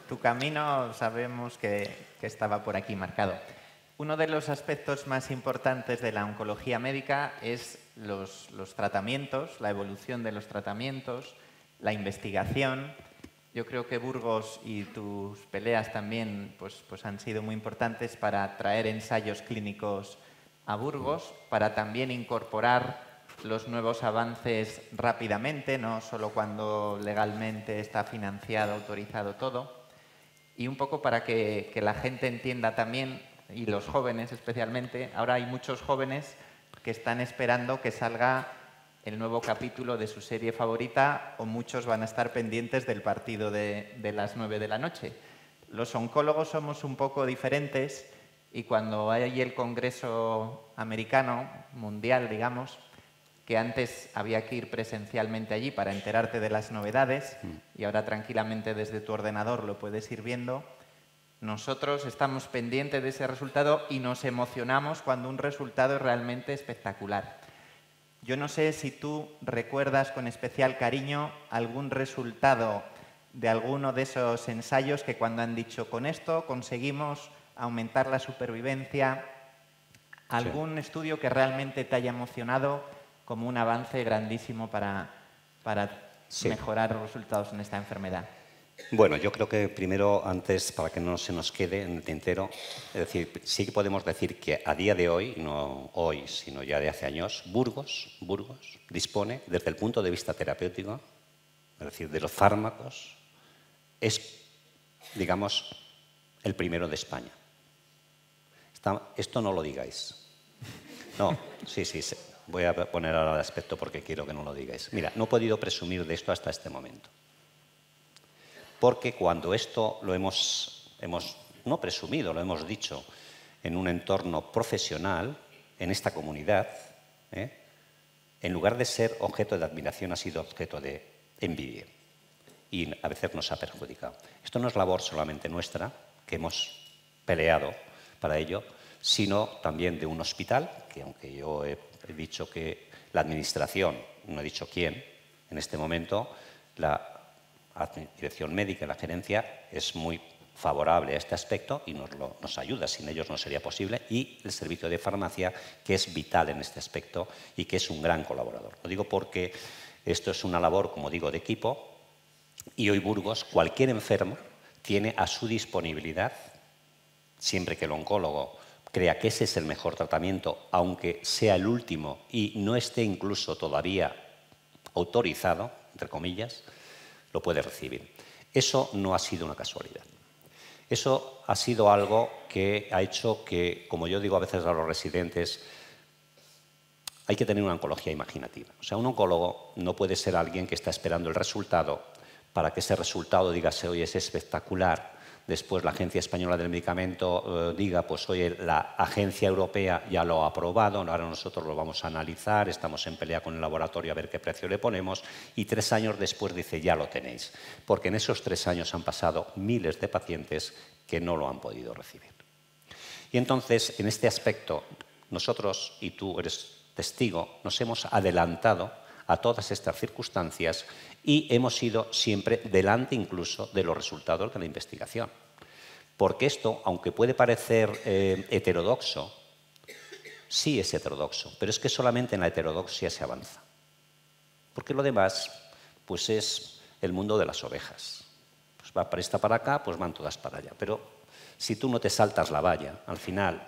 Tu camino sabemos que estaba por aquí marcado. Uno de los aspectos más importantes de la oncología médica es los tratamientos, la evolución de los tratamientos, la investigación. Yo creo que Burgos y tus peleas también pues han sido muy importantes para traer ensayos clínicos a Burgos, para también incorporar los nuevos avances rápidamente, no solo cuando legalmente está financiado, autorizado todo. Y un poco para que la gente entienda también, y los jóvenes especialmente, ahora hay muchos jóvenes que están esperando que salga el nuevo capítulo de su serie favorita o muchos van a estar pendientes del partido de las 9 de la noche. Los oncólogos somos un poco diferentes y cuando hay el Congreso americano, mundial, digamos, que antes había que ir presencialmente allí para enterarte de las novedades y ahora tranquilamente desde tu ordenador lo puedes ir viendo, nosotros estamos pendientes de ese resultado y nos emocionamos cuando un resultado es realmente espectacular. Yo no sé si tú recuerdas con especial cariño algún resultado de alguno de esos ensayos que cuando han dicho con esto conseguimos aumentar la supervivencia, algún estudio que realmente te haya emocionado como un avance grandísimo para mejorar los resultados en esta enfermedad. Bueno, yo creo que primero, antes, para que no se nos quede en el tintero, es decir, sí que podemos decir que a día de hoy, no hoy, sino ya de hace años, Burgos dispone, desde el punto de vista terapéutico, es decir, de los fármacos, es, digamos, el primero de España. Esto no lo digáis. No, sí. Voy a poner ahora el aspecto porque quiero que no lo digáis. Mira, no he podido presumir de esto hasta este momento. Porque cuando esto lo hemos no presumido, lo hemos dicho en un entorno profesional, en esta comunidad, en lugar de ser objeto de admiración, ha sido objeto de envidia. Y a veces nos ha perjudicado. Esto no es labor solamente nuestra, que hemos peleado para ello, sino también de un hospital, que aunque yo he dicho que la administración, no he dicho quién, en este momento, la dirección médica y la gerencia es muy favorable a este aspecto y nos ayuda, sin ellos no sería posible, y el servicio de farmacia, que es vital en este aspecto y que es un gran colaborador. Lo digo porque esto es una labor, como digo, de equipo, y hoy Burgos, cualquier enfermo tiene a su disponibilidad, siempre que el oncólogo crea que ese es el mejor tratamiento, aunque sea el último y no esté incluso todavía autorizado, entre comillas, lo puede recibir. Eso no ha sido una casualidad. Eso ha sido algo que ha hecho que, como yo digo a veces a los residentes, hay que tener una oncología imaginativa. O sea, un oncólogo no puede ser alguien que está esperando el resultado para que ese resultado diga, oye, es espectacular. Después la Agencia Española del Medicamento diga, pues oye, la Agencia Europea ya lo ha aprobado, ahora nosotros lo vamos a analizar, estamos en pelea con el laboratorio a ver qué precio le ponemos, y 3 años después dice, ya lo tenéis. Porque en esos 3 años han pasado miles de pacientes que no lo han podido recibir. Y entonces, en este aspecto, nosotros, y tú eres testigo, nos hemos adelantado a todas estas circunstancias y hemos ido siempre delante incluso de los resultados de la investigación. Porque esto, aunque puede parecer heterodoxo, sí es heterodoxo, pero es que solamente en la heterodoxia se avanza. Porque lo demás, pues es el mundo de las ovejas. Pues va esta para acá, pues van todas para allá. Pero si tú no te saltas la valla, al final,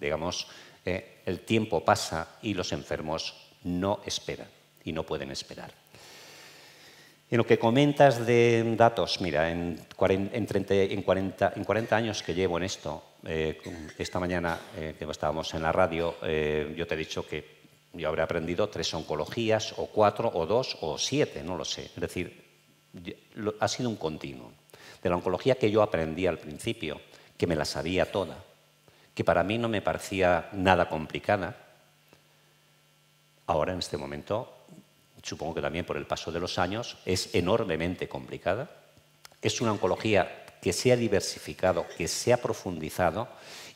digamos, el tiempo pasa y los enfermos no esperan y no pueden esperar. En lo que comentas de datos, mira, en 40 años que llevo en esto, esta mañana que estábamos en la radio, yo te he dicho que yo habré aprendido 3 oncologías, o 4, o 2, o 7, no lo sé. Es decir, ha sido un continuo. De la oncología que yo aprendí al principio, que me la sabía toda, que para mí no me parecía nada complicada, ahora en este momento, supongo que también por el paso de los años, es enormemente complicada. Es una oncología que se ha diversificado, que se ha profundizado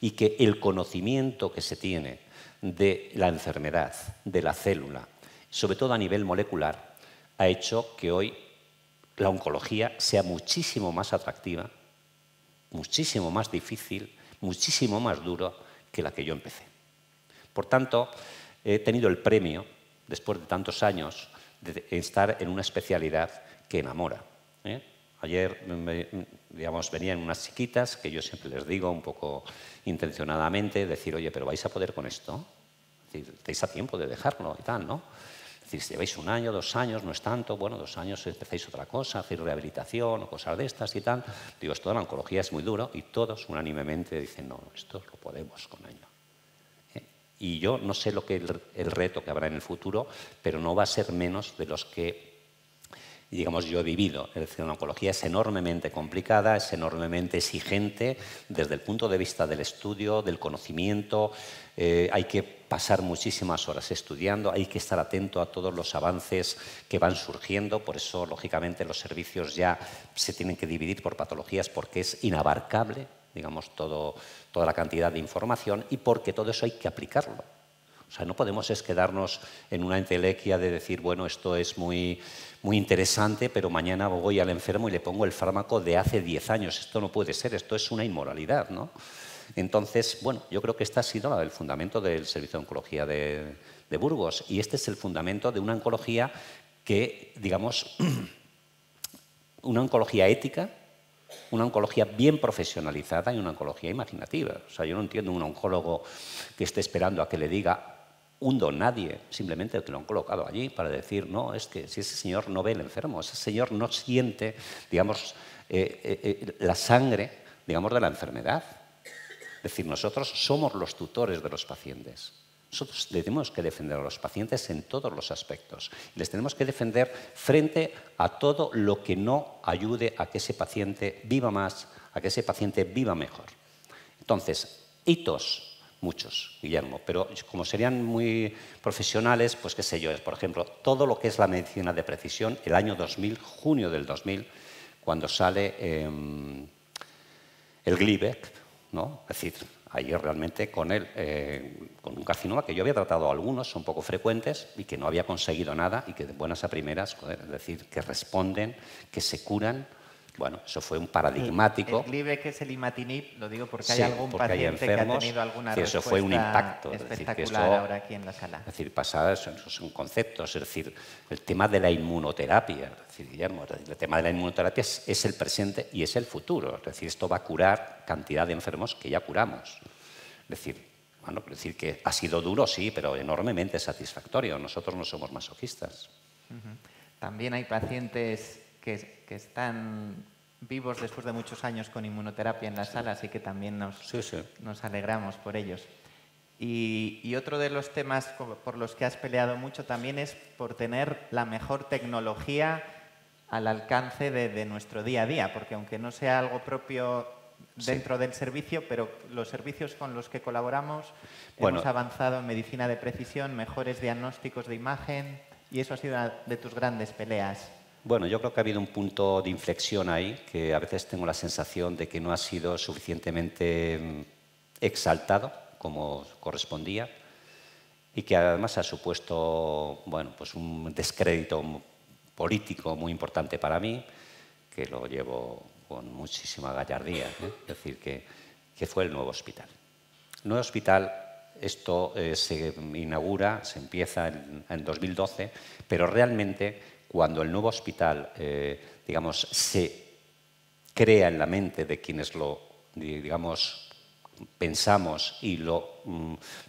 y que el conocimiento que se tiene de la enfermedad, de la célula, sobre todo a nivel molecular, ha hecho que hoy la oncología sea muchísimo más atractiva, muchísimo más difícil, muchísimo más duro que la que yo empecé. Por tanto, he tenido el premio, después de tantos años, de estar en una especialidad que enamora. Ayer, digamos, venían unas chiquitas que yo siempre les digo, un poco intencionadamente, decir, oye, pero ¿vais a poder con esto? Es decir, estáis a tiempo de dejarlo y tal, ¿no? Es decir, si lleváis 1 año, 2 años, no es tanto, bueno, 2 años empezáis otra cosa, hacer rehabilitación o cosas de estas y tal. Digo, esto de la oncología es muy duro y todos unánimemente dicen, no, esto lo podemos con ello. Y yo no sé el reto que habrá en el futuro, pero no va a ser menos de los que, digamos, yo he vivido. Es decir, la oncología es enormemente complicada, es enormemente exigente desde el punto de vista del estudio, del conocimiento. Hay que pasar muchísimas horas estudiando, hay que estar atento a todos los avances que van surgiendo. Por eso, lógicamente, los servicios ya se tienen que dividir por patologías porque es inabarcable, digamos, toda la cantidad de información y porque todo eso hay que aplicarlo. O sea, no podemos quedarnos en una entelequia de decir, bueno, esto es muy interesante, pero mañana voy al enfermo y le pongo el fármaco de hace 10 años. Esto no puede ser, esto es una inmoralidad, ¿no? Entonces, bueno, yo creo que este ha sido el fundamento del Servicio de Oncología de Burgos y este es el fundamento de una oncología que, digamos, una oncología ética, una oncología bien profesionalizada y una oncología imaginativa. O sea, yo no entiendo un oncólogo que esté esperando a que le diga un don nadie, simplemente que lo han colocado allí para decir, no, es que si ese señor no ve el enfermo, ese señor no siente, digamos, la sangre, digamos, de la enfermedad. Es decir, nosotros somos los tutores de los pacientes. Nosotros tenemos que defender a los pacientes en todos los aspectos. Les tenemos que defender frente a todo lo que no ayude a que ese paciente viva más, a que ese paciente viva mejor. Entonces, hitos, muchos, Guillermo, pero como serían muy profesionales, pues qué sé yo, por ejemplo, todo lo que es la medicina de precisión, el año 2000, junio del 2000, cuando sale el Gleevec, ¿no? Es decir, ahí realmente con un carcinoma que yo había tratado algunos, son poco frecuentes y que no había conseguido nada y que de buenas a primeras, joder, es decir, que responden, que se curan. Bueno, eso fue un paradigmático. El Gleevec es el imatinib, lo digo porque hay sí, algún porque paciente hay enfermos, que ha tenido alguna que eso fue un impacto, espectacular, es decir, que ahora aquí en la sala. Es decir, esos son conceptos, es decir, el tema de la inmunoterapia, es decir, Guillermo, el tema de la inmunoterapia es el presente y es el futuro, es decir, esto va a curar cantidad de enfermos que ya curamos. Es decir, bueno, quiero decir que ha sido duro, sí, pero enormemente satisfactorio. Nosotros no somos masoquistas. También hay pacientes que están vivos después de muchos años con inmunoterapia en la sala, así que también nos alegramos por ellos. Y otro de los temas por los que has peleado mucho también es por tener la mejor tecnología al alcance de nuestro día a día, porque aunque no sea algo propio dentro del servicio, pero los servicios con los que colaboramos hemos avanzado en medicina de precisión, mejores diagnósticos de imagen, y eso ha sido una de tus grandes peleas. Bueno, yo creo que ha habido un punto de inflexión ahí, que a veces tengo la sensación de que no ha sido suficientemente exaltado como correspondía y que además ha supuesto, bueno, pues un descrédito político muy importante para mí, que lo llevo con muchísima gallardía, ¿eh? Es decir, que fue el nuevo hospital. El nuevo hospital, esto se inaugura, se empieza en 2012, pero realmente cuando el nuevo hospital, digamos, se crea en la mente de quienes lo, digamos, pensamos y lo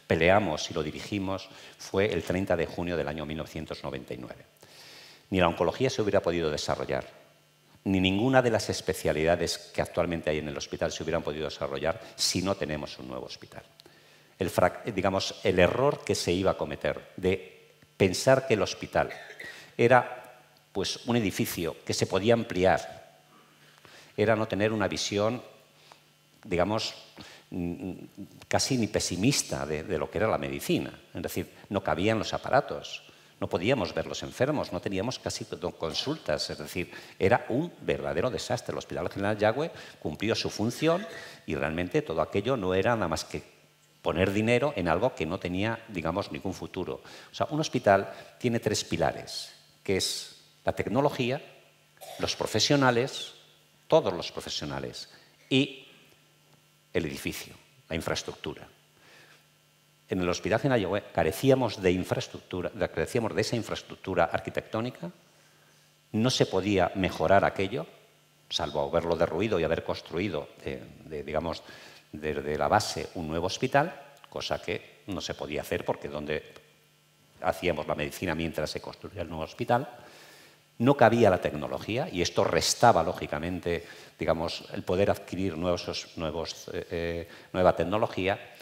peleamos y lo dirigimos, fue el 30 de junio del año 1999. Ni la oncología se hubiera podido desarrollar, ni ninguna de las especialidades que actualmente hay en el hospital se hubieran podido desarrollar si no tenemos un nuevo hospital. Digamos, el error que se iba a cometer de pensar que el hospital era pues, un edificio que se podía ampliar, era no tener una visión, digamos, casi ni pesimista de lo que era la medicina. Es decir, no cabían los aparatos, no podíamos ver los enfermos, no teníamos casi consultas. Es decir, era un verdadero desastre. El Hospital General Yagüe cumplió su función y realmente todo aquello no era nada más que poner dinero en algo que no tenía, digamos, ningún futuro. O sea, un hospital tiene tres pilares, que es la tecnología, los profesionales, todos los profesionales, y el edificio, la infraestructura. En el Hospital General Yagüe carecíamos de infraestructura, carecíamos de esa infraestructura arquitectónica, no se podía mejorar aquello, salvo haberlo derruido y haber construido, digamos, desde la base un nuevo hospital, cosa que no se podía hacer porque donde hacíamos la medicina mientras se construía el nuevo hospital. No cabía la tecnología y esto restaba, lógicamente, digamos, el poder adquirir nueva tecnología.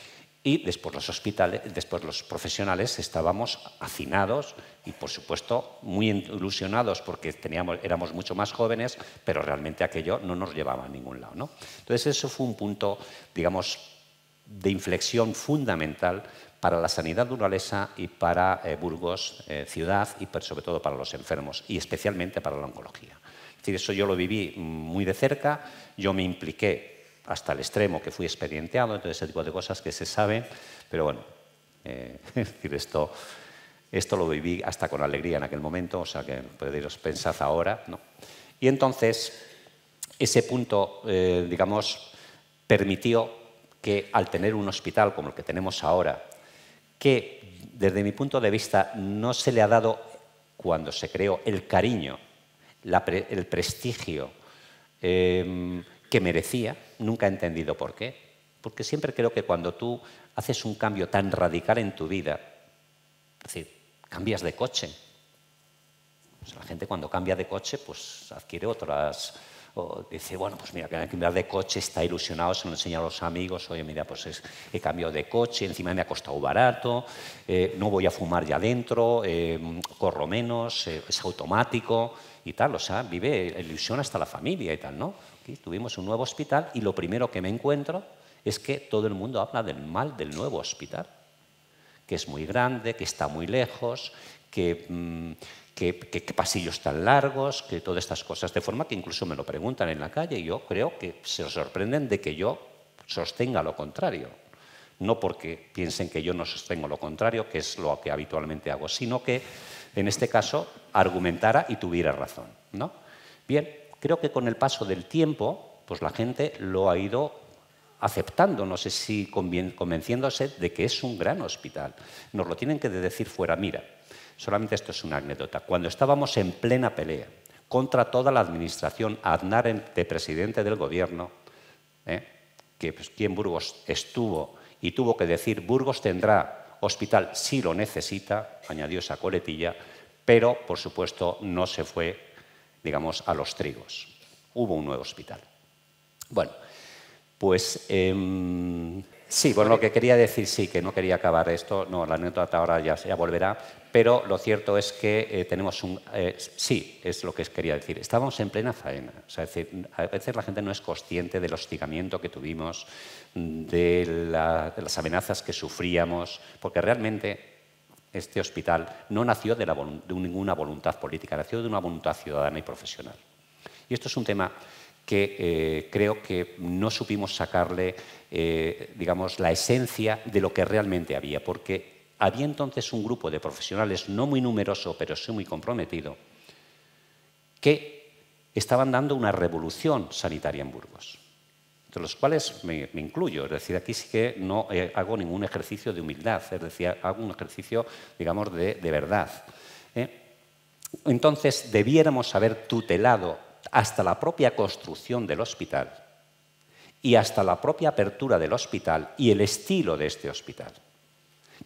Y después los profesionales estábamos hacinados y, por supuesto, muy ilusionados porque éramos mucho más jóvenes, pero realmente aquello no nos llevaba a ningún lado, ¿no? Entonces, eso fue un punto, digamos, de inflexión fundamental para la sanidad burgalesa y para Burgos ciudad y sobre todo para los enfermos y especialmente para la oncología. Es decir, eso yo lo viví muy de cerca, yo me impliqué hasta el extremo que fui expedienteado, entonces ese tipo de cosas que se saben, pero bueno, es decir, esto lo viví hasta con alegría en aquel momento, o sea que podéis pensar ahora, ¿no? Y entonces ese punto, digamos, permitió que al tener un hospital como el que tenemos ahora, que desde mi punto de vista no se le ha dado, cuando se creó, el cariño, el prestigio que merecía, nunca he entendido por qué, porque siempre creo que cuando tú haces un cambio tan radical en tu vida, es decir, cambias de coche, pues la gente cuando cambia de coche pues adquiere otras, o dice, bueno, pues mira, que hay que cambiar de coche, está ilusionado, se lo enseña a los amigos, oye, mira, pues he cambiado de coche, encima me ha costado barato, no voy a fumar ya dentro, corro menos, es automático y tal, o sea, vive ilusión hasta la familia y tal, ¿no? Aquí tuvimos un nuevo hospital y lo primero que me encuentro es que todo el mundo habla del mal del nuevo hospital, que es muy grande, que está muy lejos, que pasillos tan largos, que todas estas cosas, de forma que incluso me lo preguntan en la calle y yo creo que se sorprenden de que yo sostenga lo contrario. No porque piensen que yo no sostengo lo contrario, que es lo que habitualmente hago, sino que en este caso argumentara y tuviera razón, ¿no? Bien, creo que con el paso del tiempo, pues la gente lo ha ido aceptando, no sé si convenciéndose de que es un gran hospital. Nos lo tienen que decir fuera, mira, solamente esto es una anécdota. Cuando estábamos en plena pelea contra toda la administración, Aznar de presidente del gobierno, que aquí en Burgos estuvo y tuvo que decir: Burgos tendrá hospital si lo necesita, añadió esa coletilla, pero, por supuesto, no se fue, digamos, a los trigos. Hubo un nuevo hospital. Bueno, pues sí, bueno, lo que quería decir, sí, que no quería acabar esto, no, la anécdota ahora ya volverá, pero lo cierto es que tenemos un... sí, es lo que quería decir, estábamos en plena faena, o sea, es decir, a veces la gente no es consciente del hostigamiento que tuvimos, de las amenazas que sufríamos, porque realmente este hospital no nació de ninguna voluntad política, nació de una voluntad ciudadana y profesional. Y esto es un tema que creo que no supimos sacarle, digamos, la esencia de lo que realmente había, porque había entonces un grupo de profesionales no muy numeroso, pero sí muy comprometido, que estaban dando una revolución sanitaria en Burgos, entre los cuales me incluyo. Es decir, aquí sí que no hago ningún ejercicio de humildad, es decir, hago un ejercicio, digamos, de verdad. Entonces, debiéramos haber tutelado hasta la propia construcción del hospital y hasta la propia apertura del hospital y el estilo de este hospital.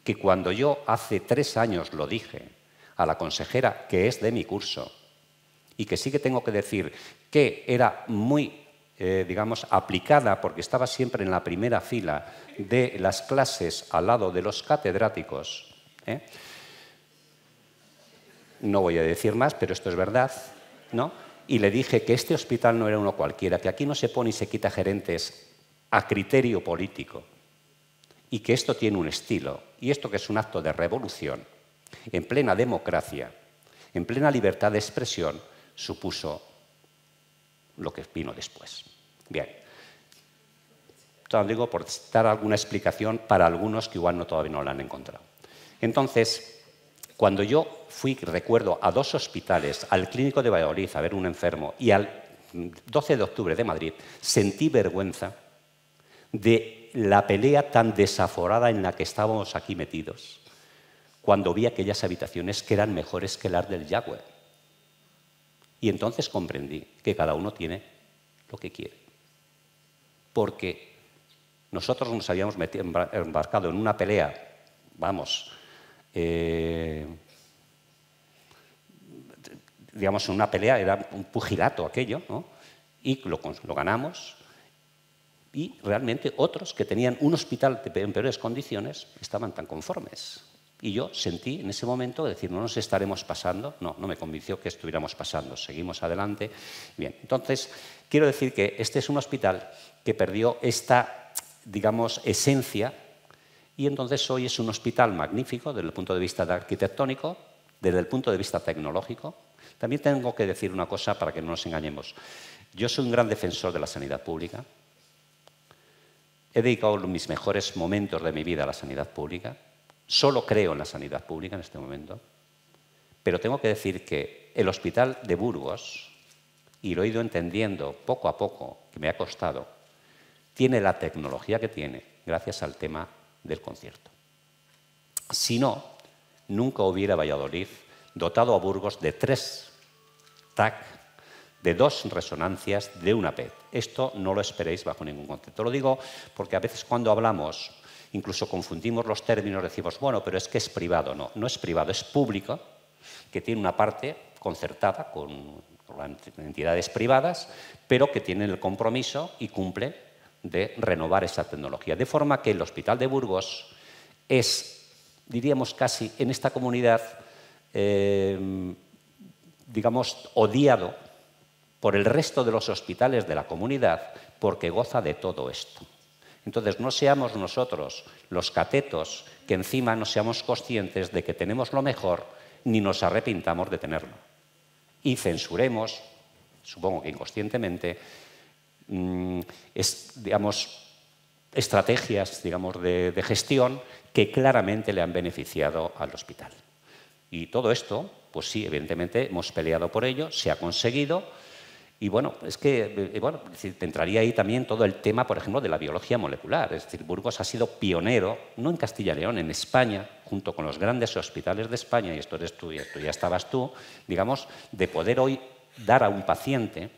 Que cuando yo hace 3 años lo dije a la consejera, que es de mi curso, y que sí que tengo que decir que era muy, digamos, aplicada, porque estaba siempre en la primera fila de las clases al lado de los catedráticos, no voy a decir más, pero esto es verdad, ¿no? Y le dije que este hospital no era uno cualquiera, que aquí no se pone y se quita gerentes a criterio político, y que esto tiene un estilo, y esto que es un acto de revolución, en plena democracia, en plena libertad de expresión, supuso lo que vino después. Bien. Esto lo digo por dar alguna explicación para algunos que igual todavía no la han encontrado. Entonces, cuando yo fui, recuerdo, a 2 hospitales, al Clínico de Valladolid a ver un enfermo y al 12 de octubre de Madrid, sentí vergüenza de la pelea tan desaforada en la que estábamos aquí metidos, cuando vi aquellas habitaciones que eran mejores que las del Yagüe. Y entonces comprendí que cada uno tiene lo que quiere. Porque nosotros nos habíamos embarcado en una pelea, vamos, digamos, una pelea, era un pugilato aquello, ¿no? Y lo ganamos. Y realmente otros que tenían un hospital en peores condiciones estaban tan conformes. Y yo sentí en ese momento decir, no nos estaremos pasando. No me convenció que estuviéramos pasando. Seguimos adelante. Bien, entonces, quiero decir que este es un hospital que perdió esta, digamos, esencia, y entonces hoy es un hospital magnífico desde el punto de vista arquitectónico, desde el punto de vista tecnológico. También tengo que decir una cosa para que no nos engañemos. Yo soy un gran defensor de la sanidad pública. He dedicado mis mejores momentos de mi vida a la sanidad pública. Solo creo en la sanidad pública en este momento. Pero tengo que decir que el hospital de Burgos, y lo he ido entendiendo poco a poco, que me ha costado, tiene la tecnología que tiene gracias al tema del concierto. Si no, nunca hubiera Valladolid dotado a Burgos de 3 TAC, de 2 resonancias, de una PET. Esto no lo esperéis bajo ningún concepto. Lo digo porque a veces cuando hablamos, incluso confundimos los términos, decimos, bueno, pero es que es privado. No, no es privado, es público, que tiene una parte concertada con entidades privadas, pero que tienen el compromiso y cumple de renovar esa tecnología. De forma que el Hospital de Burgos es, diríamos casi, en esta comunidad, digamos, odiado por el resto de los hospitales de la comunidad porque goza de todo esto. Entonces, no seamos nosotros los catetos que encima no seamos conscientes de que tenemos lo mejor ni nos arrepintamos de tenerlo. Y censuremos, supongo que inconscientemente, digamos, estrategias, digamos, de gestión que claramente le han beneficiado al hospital. Y todo esto, pues sí, evidentemente hemos peleado por ello, se ha conseguido. Y bueno, es que entraría ahí también todo el tema, por ejemplo, de la biología molecular. Es decir, Burgos ha sido pionero, no en Castilla y León, en España, junto con los grandes hospitales de España, y esto eres tú y esto ya estabas tú, digamos, de poder hoy dar a un paciente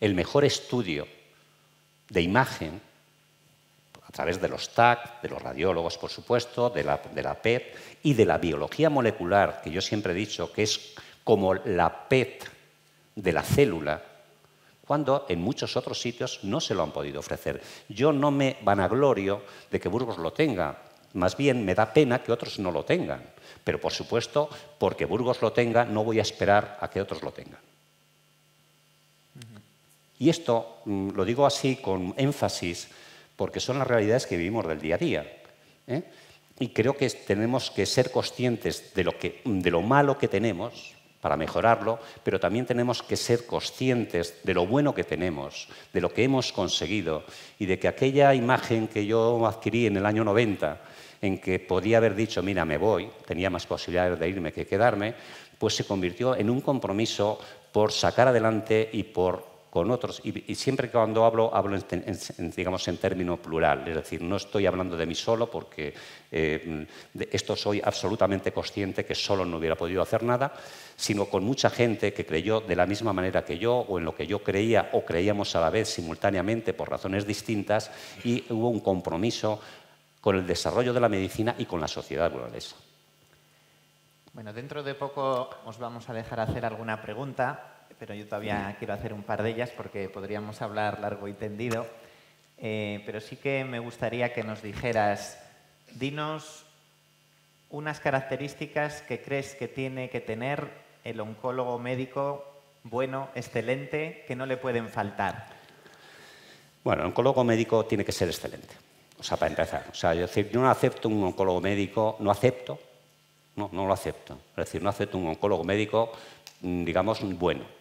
el mejor estudio de imagen a través de los TAC, de los radiólogos, por supuesto, de la PET y de la biología molecular, que yo siempre he dicho que es como la PET de la célula, cuando en muchos otros sitios no se lo han podido ofrecer. Yo no me vanaglorio de que Burgos lo tenga, más bien me da pena que otros no lo tengan. Pero, por supuesto, porque Burgos lo tenga, no voy a esperar a que otros lo tengan. Y esto lo digo así con énfasis porque son las realidades que vivimos del día a día. Y creo que tenemos que ser conscientes de lo malo que tenemos para mejorarlo, pero también tenemos que ser conscientes de lo bueno que tenemos, de lo que hemos conseguido y de que aquella imagen que yo adquirí en el año 90, en que podía haber dicho, mira, me voy, tenía más posibilidades de irme que quedarme, pues se convirtió en un compromiso por sacar adelante y con otros. Y siempre cuando hablo digamos, en término plural, es decir, no estoy hablando de mí solo porque de esto soy absolutamente consciente que solo no hubiera podido hacer nada, sino con mucha gente que creyó de la misma manera que yo o en lo que yo creía o creíamos a la vez simultáneamente por razones distintas y hubo un compromiso con el desarrollo de la medicina y con la sociedad burgalesa. Bueno, dentro de poco os vamos a dejar hacer alguna pregunta, pero yo todavía quiero hacer un par de ellas porque podríamos hablar largo y tendido. Pero sí que me gustaría que nos dijeras, dinos unas características que crees que tiene que tener el oncólogo médico bueno, excelente, que no le pueden faltar. Bueno, el oncólogo médico tiene que ser excelente. O sea, para empezar. O sea, yo no acepto un oncólogo médico, no lo acepto. Es decir, no acepto un oncólogo médico, digamos, bueno.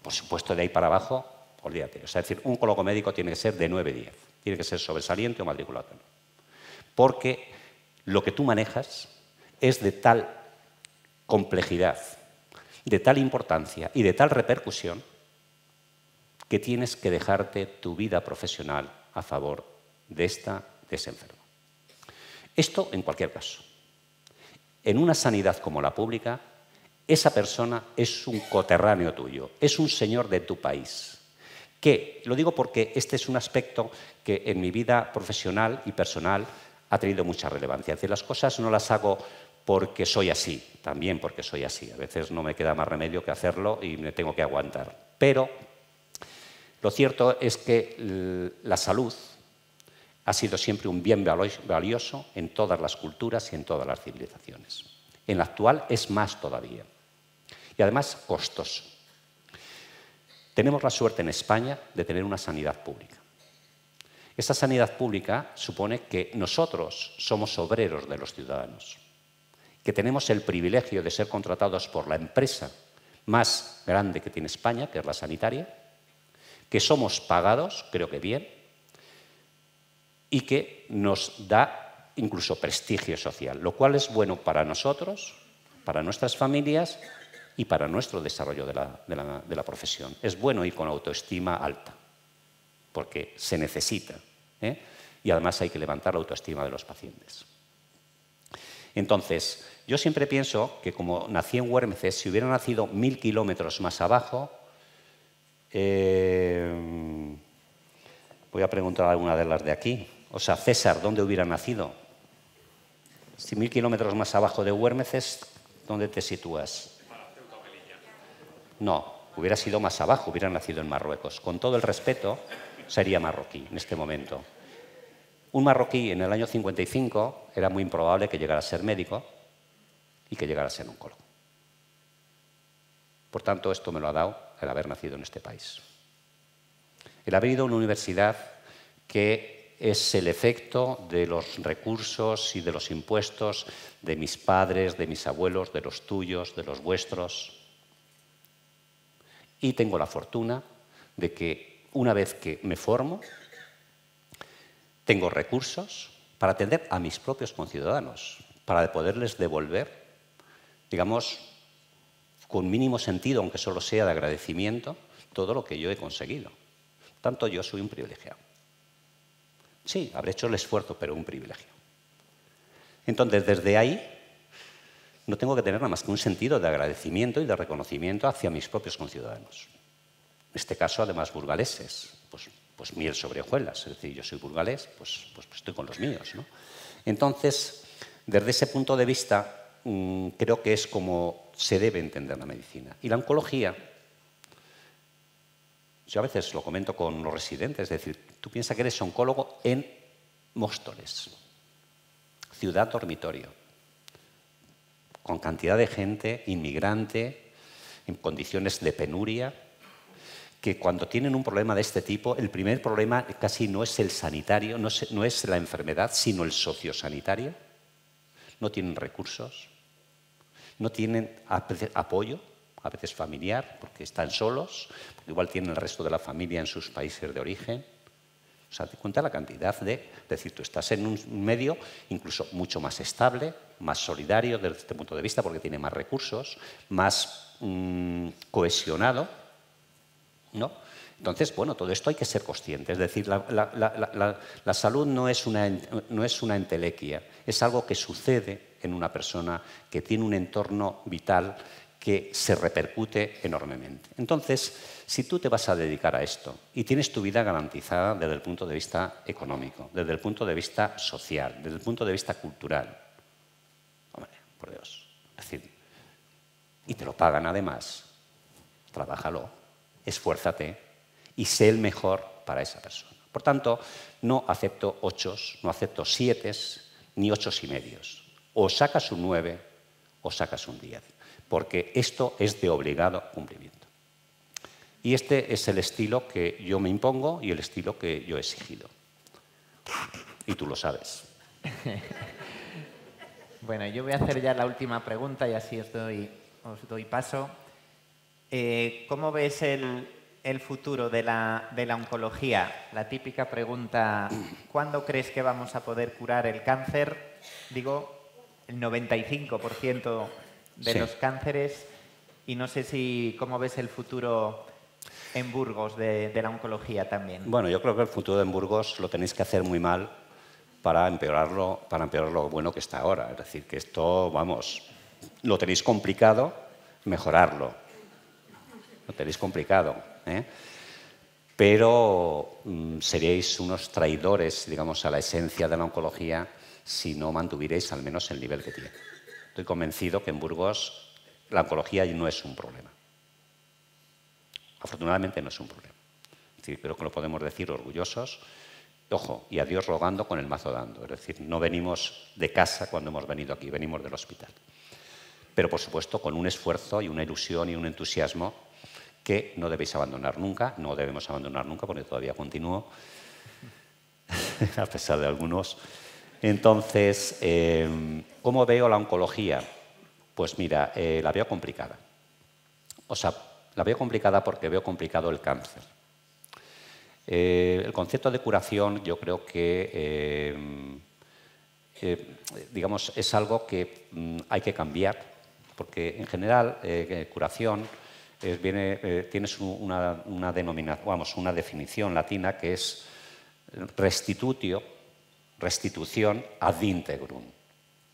Por supuesto, de ahí para abajo, olvídate. O sea, es decir, un oncólogo médico tiene que ser de 9-10. Tiene que ser sobresaliente o matriculado. Porque lo que tú manejas es de tal complejidad, de tal importancia y de tal repercusión que tienes que dejarte tu vida profesional a favor de ese enfermo. Esto en cualquier caso. En una sanidad como la pública, esa persona es un coterráneo tuyo, es un señor de tu país. Lo digo porque este es un aspecto que en mi vida profesional y personal ha tenido mucha relevancia. Es decir, las cosas no las hago porque soy así, también porque soy así. A veces no me queda más remedio que hacerlo y me tengo que aguantar. Pero lo cierto es que la salud ha sido siempre un bien valioso en todas las culturas y en todas las civilizaciones. En la actual es más todavía. Y además costoso. Tenemos la suerte en España de tener una sanidad pública. Esa sanidad pública supone que nosotros somos obreros de los ciudadanos, que tenemos el privilegio de ser contratados por la empresa más grande que tiene España, que es la sanitaria, que somos pagados, creo que bien, y que nos da incluso prestigio social, lo cual es bueno para nosotros, para nuestras familias y para nuestro desarrollo de la profesión. Es bueno ir con autoestima alta, porque se necesita, y además hay que levantar la autoestima de los pacientes. Entonces, yo siempre pienso que como nací en Güérmeces, si hubiera nacido 1000 kilómetros más abajo, voy a preguntar a alguna de las de aquí. O sea, César, ¿dónde hubiera nacido? Si 1000 kilómetros más abajo de Güérmeces, ¿dónde te sitúas? No, hubiera sido más abajo, hubiera nacido en Marruecos. Con todo el respeto, sería marroquí en este momento. Un marroquí en el año 55 era muy improbable que llegara a ser médico y que llegara a ser oncólogo. Por tanto, esto me lo ha dado el haber nacido en este país. El haber ido a una universidad que es el efecto de los recursos y de los impuestos de mis padres, de mis abuelos, de los tuyos, de los vuestros. Y tengo la fortuna de que una vez que me formo, tengo recursos para atender a mis propios conciudadanos, para poderles devolver, digamos, con mínimo sentido, aunque solo sea de agradecimiento, todo lo que yo he conseguido. Tanto yo soy un privilegiado. Sí, habré hecho el esfuerzo, pero un privilegio. Entonces, desde ahí, no tengo que tener nada más que un sentido de agradecimiento y de reconocimiento hacia mis propios conciudadanos. En este caso, además, burgaleses. Pues pues miel sobre hojuelas. Es decir, yo soy burgalés, pues estoy con los míos, ¿no? Entonces, desde ese punto de vista, creo que es como se debe entender la medicina. Y la oncología, yo a veces lo comento con los residentes, es decir, tú piensas que eres oncólogo en Móstoles, ciudad dormitorio, con cantidad de gente inmigrante, en condiciones de penuria, que cuando tienen un problema de este tipo, el primer problema casi no es el sanitario, no es la enfermedad, sino el sociosanitario. No tienen recursos, no tienen apoyo, a veces familiar, porque están solos, porque igual tienen el resto de la familia en sus países de origen. O sea, te cuenta la cantidad de... Es decir, tú estás en un medio incluso mucho más estable, más solidario desde este punto de vista, porque tiene más recursos, más cohesionado, ¿no? Entonces, bueno, todo esto hay que ser consciente. Es decir, la salud no es una entelequia, es algo que sucede en una persona que tiene un entorno vital que se repercute enormemente. Entonces, si tú te vas a dedicar a esto y tienes tu vida garantizada desde el punto de vista económico, desde el punto de vista social, desde el punto de vista cultural, hombre, por Dios, es decir, y te lo pagan además, trabájalo, esfuérzate y sé el mejor para esa persona. Por tanto, no acepto 8, no acepto 7, ni 8,5. O sacas un 9 o sacas un 10, porque esto es de obligado cumplimiento. Y este es el estilo que yo me impongo y el estilo que yo he exigido. Y tú lo sabes. Bueno, yo voy a hacer ya la última pregunta y así os doy paso. ¿Cómo ves el futuro de la oncología? La típica pregunta, ¿cuándo crees que vamos a poder curar el cáncer? Digo, el 95% de los cánceres. Y no sé cómo ves el futuro en Burgos de la oncología también. Bueno, yo creo que el futuro en Burgos lo tenéis que hacer muy mal para empeorar lo bueno que está ahora. Es decir, que esto, vamos, lo tenéis complicado, mejorarlo. Lo tenéis complicado, ¿eh? Pero seríais unos traidores, digamos, a la esencia de la oncología si no mantuvierais al menos el nivel que tiene. Estoy convencido que en Burgos la oncología no es un problema. Afortunadamente no es un problema. Es decir, creo que lo podemos decir orgullosos. Ojo, y a Dios rogando con el mazo dando. Es decir, no venimos de casa cuando hemos venido aquí, venimos del hospital. Pero, por supuesto, con un esfuerzo y una ilusión y un entusiasmo que no debéis abandonar nunca, no debemos abandonar nunca, porque todavía continúo, a pesar de algunos. Entonces, ¿cómo veo la oncología? Pues mira, la veo complicada. O sea, la veo complicada porque veo complicado el cáncer. El concepto de curación yo creo que digamos, es algo que hay que cambiar, porque en general curación tienes una denominación, vamos, una definición latina que es restitución ad integrum.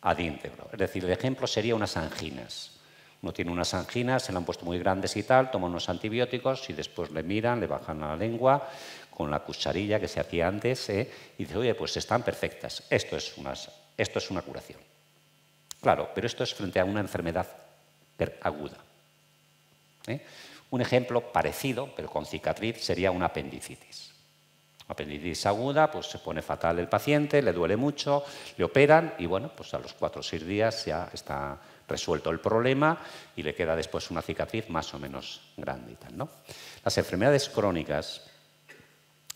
Ad integro. Es decir, el ejemplo sería unas anginas. Uno tiene unas anginas, se le han puesto muy grandes y tal, toma unos antibióticos y después le miran, le bajan la lengua con la cucharilla que se hacía antes y dice, oye, pues están perfectas. Esto es una curación. Claro, pero esto es frente a una enfermedad aguda. Un ejemplo parecido, pero con cicatriz, sería una apendicitis. Apendicitis aguda, pues se pone fatal el paciente, le duele mucho, le operan y bueno, pues a los 4 o 6 días ya está resuelto el problema y le queda después una cicatriz más o menos grande y tal, ¿no? Las enfermedades crónicas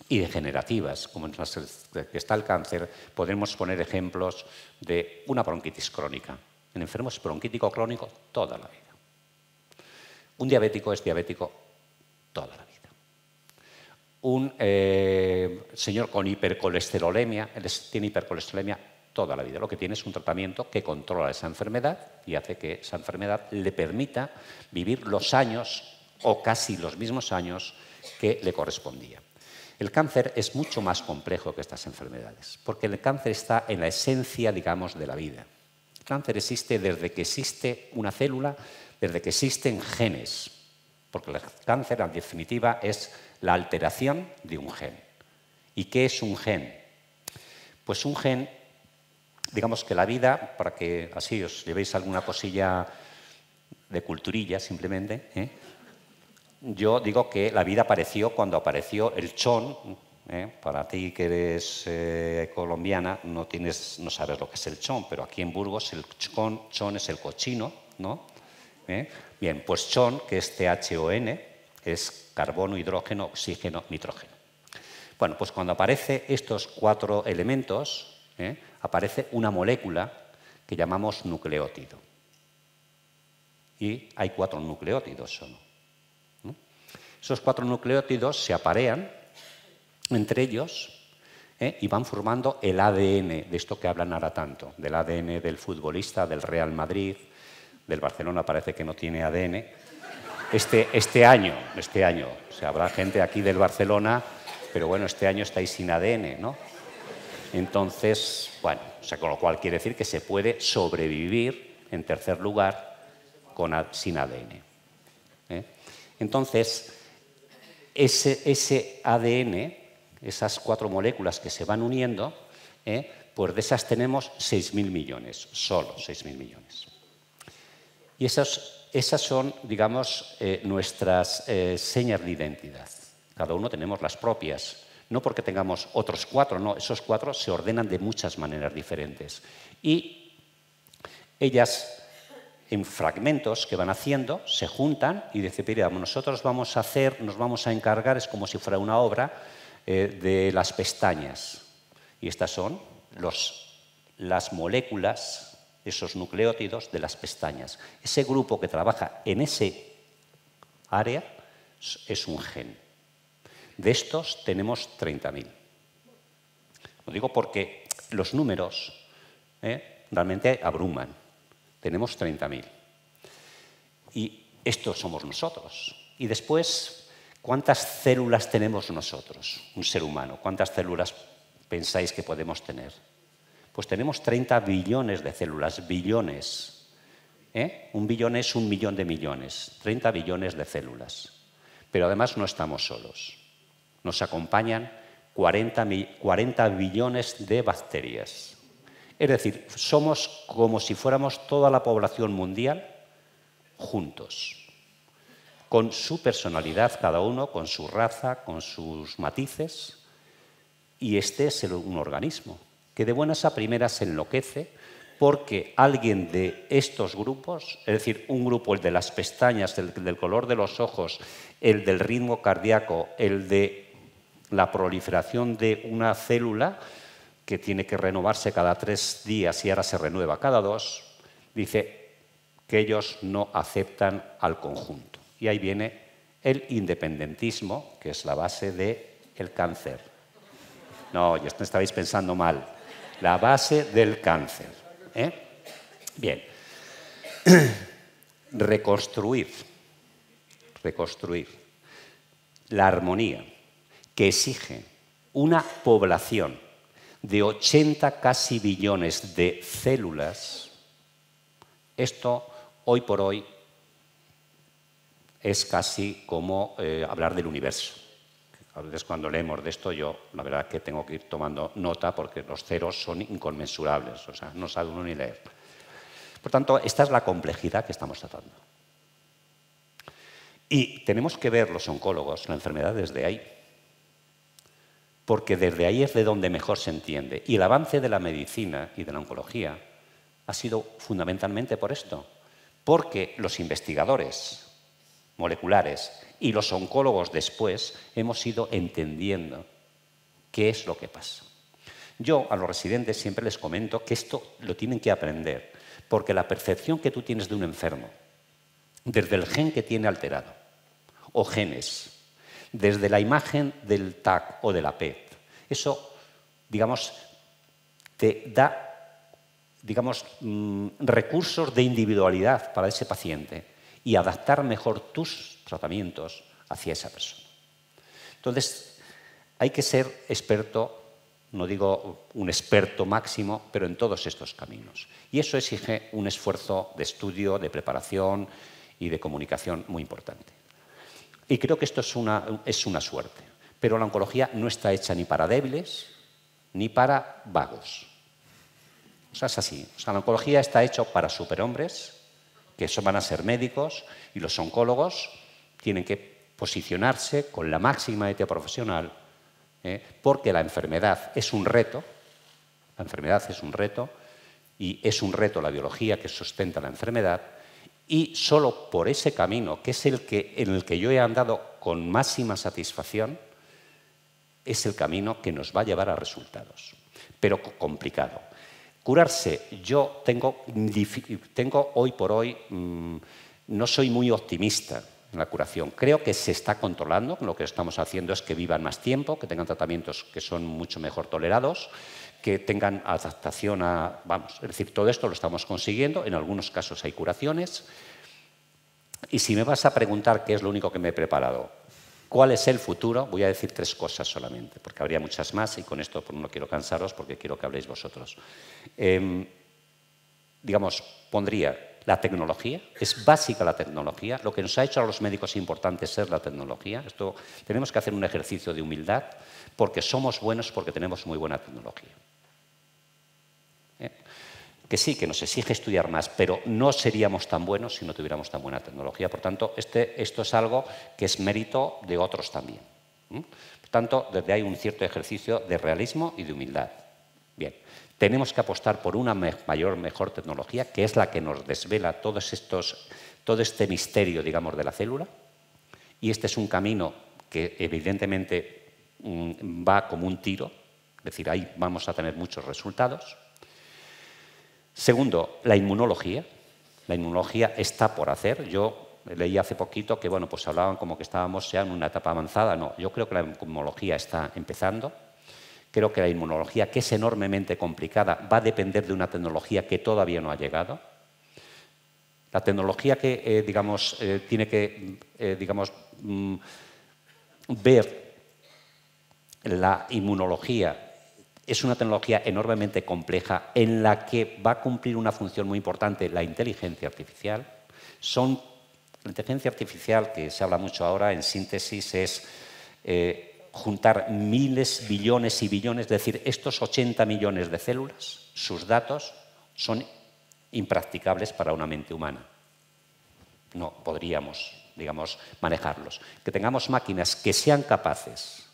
y degenerativas, como en las que está el cáncer, podemos poner ejemplos de una bronquitis crónica. En enfermos bronquítico crónico toda la vida. Un diabético es diabético toda la vida. Un señor con hipercolesterolemia, él tiene hipercolesterolemia toda la vida. Lo que tiene es un tratamiento que controla esa enfermedad y hace que esa enfermedad le permita vivir los años o casi los mismos años que le correspondía. El cáncer es mucho más complejo que estas enfermedades, porque el cáncer está en la esencia, digamos, de la vida. El cáncer existe desde que existe una célula, desde que existen genes, porque el cáncer, en definitiva, es la alteración de un gen. ¿Y qué es un gen? Pues un gen, digamos que la vida, para que así os llevéis alguna cosilla de culturilla simplemente, yo digo que la vida apareció cuando apareció el chón. Para ti que eres colombiana no sabes lo que es el chón, pero aquí en Burgos el chón es el cochino, ¿no? Bien, pues chón, que es CHON, es carbono, hidrógeno, oxígeno, nitrógeno. Bueno, pues cuando aparecen estos 4 elementos, aparece una molécula que llamamos nucleótido. Y hay 4 nucleótidos solo. Esos 4 nucleótidos se aparean entre ellos y van formando el ADN, de esto que hablan ahora tanto, del ADN del futbolista, del Real Madrid, del Barcelona parece que no tiene ADN. Este año, o sea, habrá gente aquí del Barcelona, pero bueno, este año estáis sin ADN, ¿no? Entonces, bueno, o sea, con lo cual quiere decir que se puede sobrevivir, en tercer lugar, sin ADN. Entonces, ese ADN, esas 4 moléculas que se van uniendo, pues de esas tenemos 6.000 millones, solo 6.000 millones. Y esas son, digamos, nuestras señas de identidad. Cada uno tenemos las propias. No porque tengamos otros 4, no, esos 4 se ordenan de muchas maneras diferentes. Y ellas, en fragmentos que van haciendo, se juntan y dicen, mira, nosotros nos vamos a encargar, es como si fuera una obra, de las pestañas. Y estas son las moléculas, esos nucleótidos de las pestañas. Ese grupo que trabaja en ese área es un gen. De estos tenemos 30.000. Lo digo porque los números realmente abruman. Tenemos 30.000. Y estos somos nosotros. Y después, ¿cuántas células tenemos nosotros, un ser humano? ¿Cuántas células pensáis que podemos tener? Pues tenemos 30 billones de células, billones. Un billón es 1 millón de millones, 30 billones de células. Pero además no estamos solos. Nos acompañan 40 billones de bacterias. Es decir, somos como si fuéramos toda la población mundial juntos, con su personalidad cada uno, con su raza, con sus matices. Y este es un organismo que de buenas a primeras se enloquece porque alguien de estos grupos, es decir, un grupo, el de las pestañas, el del color de los ojos, el del ritmo cardíaco, el de la proliferación de una célula que tiene que renovarse cada 3 días y ahora se renueva cada 2, dice que ellos no aceptan al conjunto. Y ahí viene el independentismo, que es la base del cáncer. No, ya estabais pensando mal. La base del cáncer. Bien. Reconstruir la armonía que exige una población de 80 casi billones de células, esto hoy por hoy es casi como hablar del universo. A veces cuando leemos de esto yo la verdad que tengo que ir tomando nota porque los ceros son inconmensurables, o sea, no sabe uno ni leer. Por tanto, esta es la complejidad que estamos tratando. Y tenemos que ver los oncólogos la enfermedad desde ahí, porque desde ahí es de donde mejor se entiende. Y el avance de la medicina y de la oncología ha sido fundamentalmente por esto, porque los investigadores moleculares y los oncólogos después hemos ido entendiendo qué es lo que pasa. Yo a los residentes siempre les comento que esto lo tienen que aprender, porque la percepción que tú tienes de un enfermo, desde el gen que tiene alterado, o genes, desde la imagen del TAC o de la PET, eso, digamos, te da, digamos, recursos de individualidad para ese paciente y adaptar mejor tus tratamientos hacia esa persona. Entonces, hay que ser experto, no digo un experto máximo, pero en todos estos caminos. Y eso exige un esfuerzo de estudio, de preparación y de comunicación muy importante. Y creo que esto es una suerte, Pero la oncología no está hecha ni para débiles ni para vagos. O sea, es así. O sea, la oncología está hecha para superhombres, que van a ser médicos, y los oncólogos tienen que posicionarse con la máxima ética profesional, porque la enfermedad es un reto, y es un reto la biología que sustenta la enfermedad, y solo por ese camino, que es en el que yo he andado con máxima satisfacción, es el camino que nos va a llevar a resultados, pero complicado. Curarse, yo tengo hoy por hoy, no soy muy optimista en la curación. Creo que se está controlando, lo que estamos haciendo es que vivan más tiempo, que tengan tratamientos que son mucho mejor tolerados, que tengan adaptación a... Vamos, es decir, todo esto lo estamos consiguiendo, en algunos casos hay curaciones. Y si me vas a preguntar qué es lo único que me he preparado, ¿cuál es el futuro? Voy a decir 3 cosas solamente, porque habría muchas más y con esto no quiero cansaros porque quiero que habléis vosotros. Digamos, pondría la tecnología, es básica la tecnología. Lo que nos ha hecho a los médicos importantes es la tecnología. Tenemos que hacer un ejercicio de humildad porque somos buenos porque tenemos muy buena tecnología. Que sí, que nos exige estudiar más, pero no seríamos tan buenos si no tuviéramos tan buena tecnología. Por tanto, esto es algo que es mérito de otros también. Por tanto, desde ahí un cierto ejercicio de realismo y de humildad. Bien, tenemos que apostar por una mejor tecnología, que es la que nos desvela todo este misterio, digamos, de la célula. Y este es un camino que evidentemente va como un tiro, es decir, ahí vamos a tener muchos resultados. Segundo, la inmunología. La inmunología está por hacer. Yo leí hace poquito que, bueno, pues hablaban como que estábamos ya en una etapa avanzada. No, yo creo que la inmunología está empezando. Creo que la inmunología, que es enormemente complicada, va a depender de una tecnología que todavía no ha llegado. La tecnología que, tiene que, ver la inmunología es una tecnología enormemente compleja en la que va a cumplir una función muy importante la inteligencia artificial. La inteligencia artificial, que se habla mucho ahora, en síntesis, es juntar miles, billones y billones, es decir, estos 80 millones de células, sus datos son impracticables para una mente humana. No podríamos, digamos, manejarlos. Que tengamos máquinas que sean capaces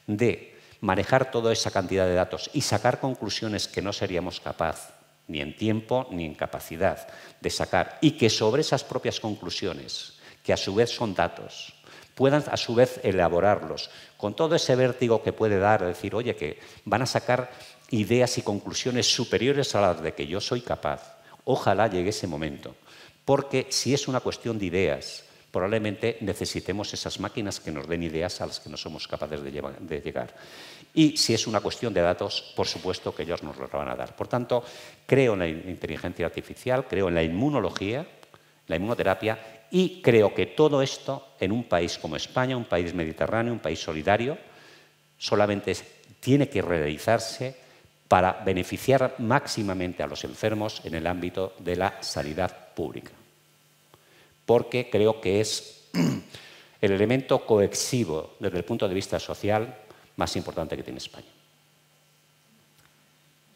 de manejar toda esa cantidad de datos y sacar conclusiones que no seríamos capaces, ni en tiempo ni en capacidad de sacar, y que sobre esas propias conclusiones, que a su vez son datos, puedan a su vez elaborarlos, con todo ese vértigo que puede dar, decir, oye, que van a sacar ideas y conclusiones superiores a las de que yo soy capaz. Ojalá llegue ese momento, porque si es una cuestión de ideas, probablemente necesitemos esas máquinas que nos den ideas a las que no somos capaces de llegar. Y si es una cuestión de datos, por supuesto que ellos nos lo van a dar. Por tanto, creo en la inteligencia artificial, creo en la inmunología, la inmunoterapia, y creo que todo esto en un país como España, un país mediterráneo, un país solidario, solamente tiene que realizarse para beneficiar máximamente a los enfermos en el ámbito de la sanidad pública. Porque creo que es el elemento cohesivo desde el punto de vista social más importante que tiene España.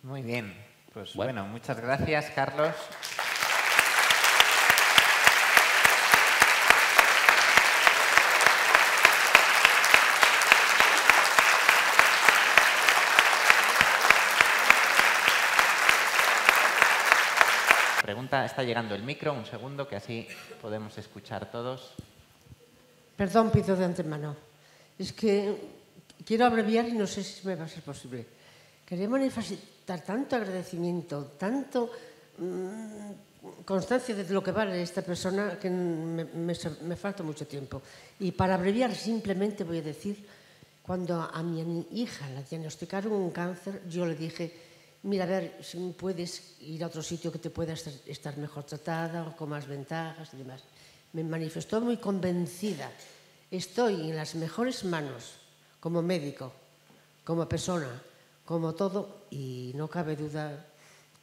Muy bien, pues bueno, muchas gracias, Carlos. Pregunta, está llegando el micro, un segundo, que así podemos escuchar todos. Perdón, pido de antemano. Es que quiero abreviar y no sé si me va a ser posible. Quería manifestar tanto agradecimiento, tanto constancia de lo que vale esta persona que me falta mucho tiempo. Y para abreviar simplemente voy a decir, cuando a mi hija la diagnosticaron un cáncer, yo le dije, mira, a ver si puedes ir a otro sitio que te pueda estar mejor tratada o con más ventajas y demás. Me manifestó muy convencida. Estoy en las mejores manos como médico, como persona, como todo, y no cabe duda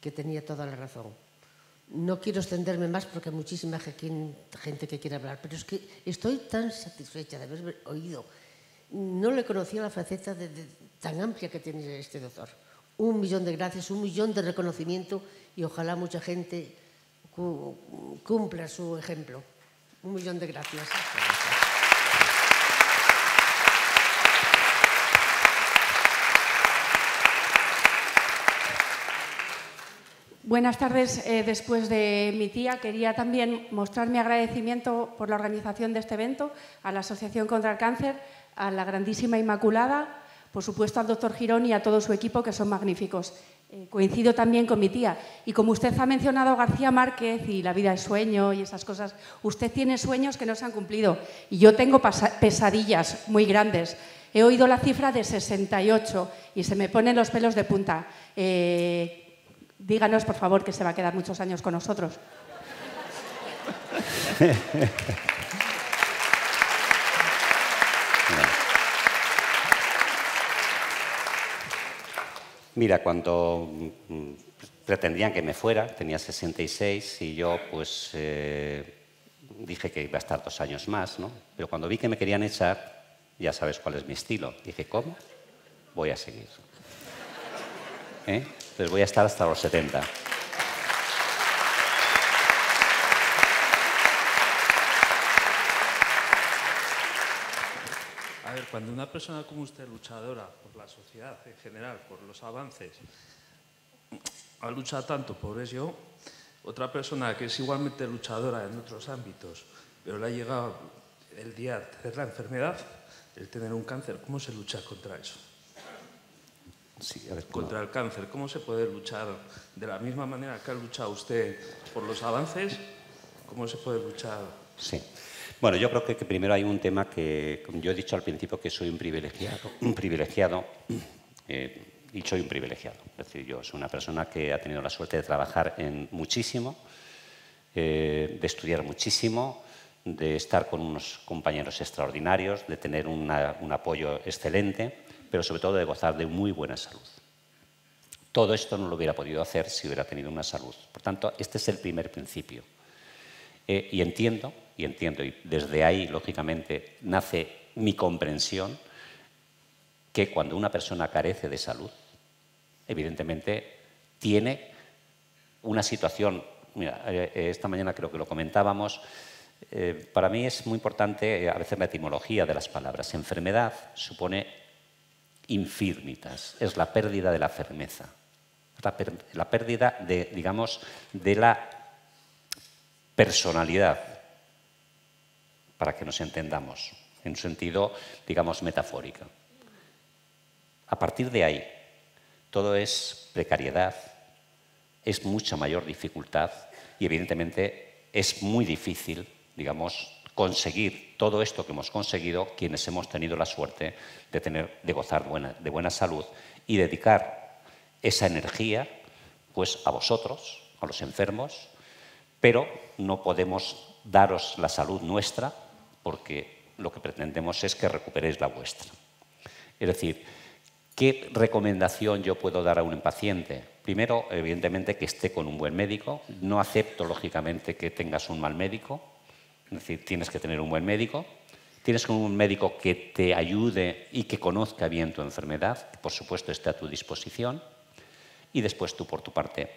que tenía toda la razón. No quiero extenderme más porque hay muchísima gente que quiere hablar, pero es que estoy tan satisfecha de haber oído no le conocía la faceta tan amplia que tiene este doctor. 1 millón de gracias, 1 millón de reconocimiento y ojalá mucha gente cumpla su ejemplo. 1 millón de gracias. Buenas tardes. Después de mi tía, quería también mostrar mi agradecimiento por la organización de este evento, a la Asociación contra el Cáncer, a la grandísima Inmaculada, por supuesto al doctor Girón y a todo su equipo, que son magníficos. Coincido también con mi tía. Y como usted ha mencionado García Márquez y la vida es sueño y esas cosas, usted tiene sueños que no se han cumplido. Y yo tengo pesadillas muy grandes. He oído la cifra de 68 y se me ponen los pelos de punta. Díganos, por favor, que se va a quedar muchos años con nosotros. Mira, cuando pretendían que me fuera, tenía 66 y yo pues dije que iba a estar 2 años más, ¿no? Pero cuando vi que me querían echar, ya sabes cuál es mi estilo. Dije, ¿cómo? Voy a seguir. Entonces voy a estar hasta los 70. A ver, cuando una persona como usted, luchadora por la sociedad en general, por los avances, ha luchado tanto por eso, otra persona que es igualmente luchadora en otros ámbitos, pero le ha llegado el día de tener la enfermedad, el tener un cáncer, ¿cómo se lucha contra eso? Sí, a ver, contra el cáncer, ¿cómo se puede luchar de la misma manera que ha luchado usted por los avances? ¿Cómo se puede luchar? Sí. Bueno, yo creo que primero hay un tema que yo he dicho al principio que soy un privilegiado y soy un privilegiado. Es decir, yo soy una persona que ha tenido la suerte de trabajar en muchísimo, de estudiar muchísimo, de estar con unos compañeros extraordinarios, de tener un apoyo excelente, pero sobre todo de gozar de muy buena salud. Todo esto no lo hubiera podido hacer si hubiera tenido una salud. Por tanto, este es el primer principio. Y entiendo, y desde ahí, lógicamente, nace mi comprensión que cuando una persona carece de salud, evidentemente tiene una situación. Mira, esta mañana creo que lo comentábamos. Para mí es muy importante a veces la etimología de las palabras. Enfermedad supone infirmitas, es la pérdida de la firmeza, la pérdida de, digamos, de la personalidad, para que nos entendamos, en un sentido, digamos, metafórico. A partir de ahí, todo es precariedad, es mucha mayor dificultad y, evidentemente, es muy difícil, digamos, conseguir todo esto que hemos conseguido quienes hemos tenido la suerte de gozar de buena salud y dedicar esa energía pues, a vosotros, a los enfermos, pero no podemos daros la salud nuestra porque lo que pretendemos es que recuperéis la vuestra. Es decir, ¿qué recomendación yo puedo dar a un paciente? Primero, evidentemente, que esté con un buen médico. No acepto, lógicamente, que tengas un mal médico. Es decir, tienes que tener un buen médico. Tienes un médico que te ayude y que conozca bien tu enfermedad, que por supuesto esté a tu disposición. Y después tú, por tu parte,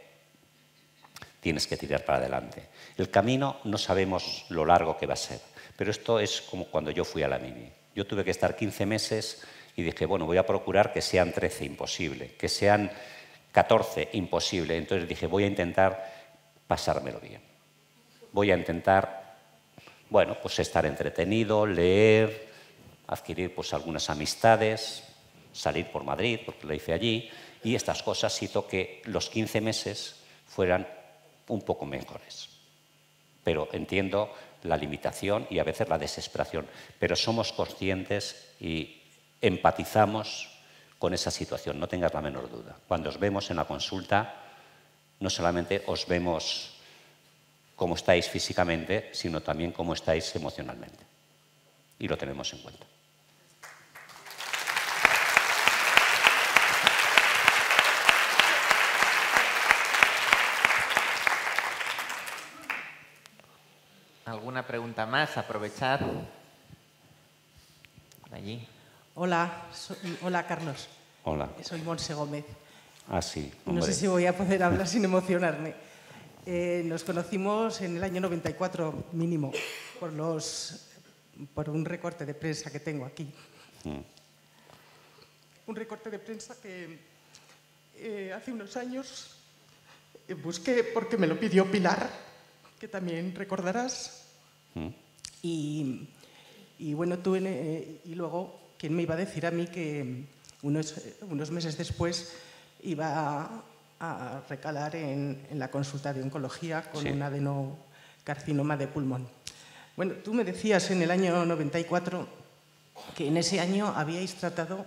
tienes que tirar para adelante. El camino no sabemos lo largo que va a ser, pero esto es como cuando yo fui a la Mini. Yo tuve que estar 15 meses y dije, bueno, voy a procurar que sean 13, imposible, que sean 14, imposible. Entonces dije, voy a intentar pasármelo bien. Voy a intentar, bueno, pues estar entretenido, leer, adquirir pues algunas amistades, salir por Madrid, porque lo hice allí, y estas cosas hizo que los 15 meses fueran un poco mejores. Pero entiendo la limitación y a veces la desesperación, pero somos conscientes y empatizamos con esa situación, no tengas la menor duda. Cuando os vemos en la consulta, no solamente os vemos cómo estáis físicamente, sino también cómo estáis emocionalmente. Y lo tenemos en cuenta. ¿Alguna pregunta más? Aprovechad. Por allí. Hola, hola Carlos. Hola. Soy Montse Gómez. Ah, sí. No sé si voy a poder hablar sin emocionarme. Nos conocimos en el año 94 mínimo por un recorte de prensa que tengo aquí. Un recorte de prensa que hace unos años busqué porque me lo pidió Pilar, que también recordarás. Y bueno, y luego, ¿quién me iba a decir a mí que unos meses después iba a recalar en la consulta de oncología con un adenocarcinoma de pulmón? Bueno, tú me decías en el año 94 que en ese año habíais tratado...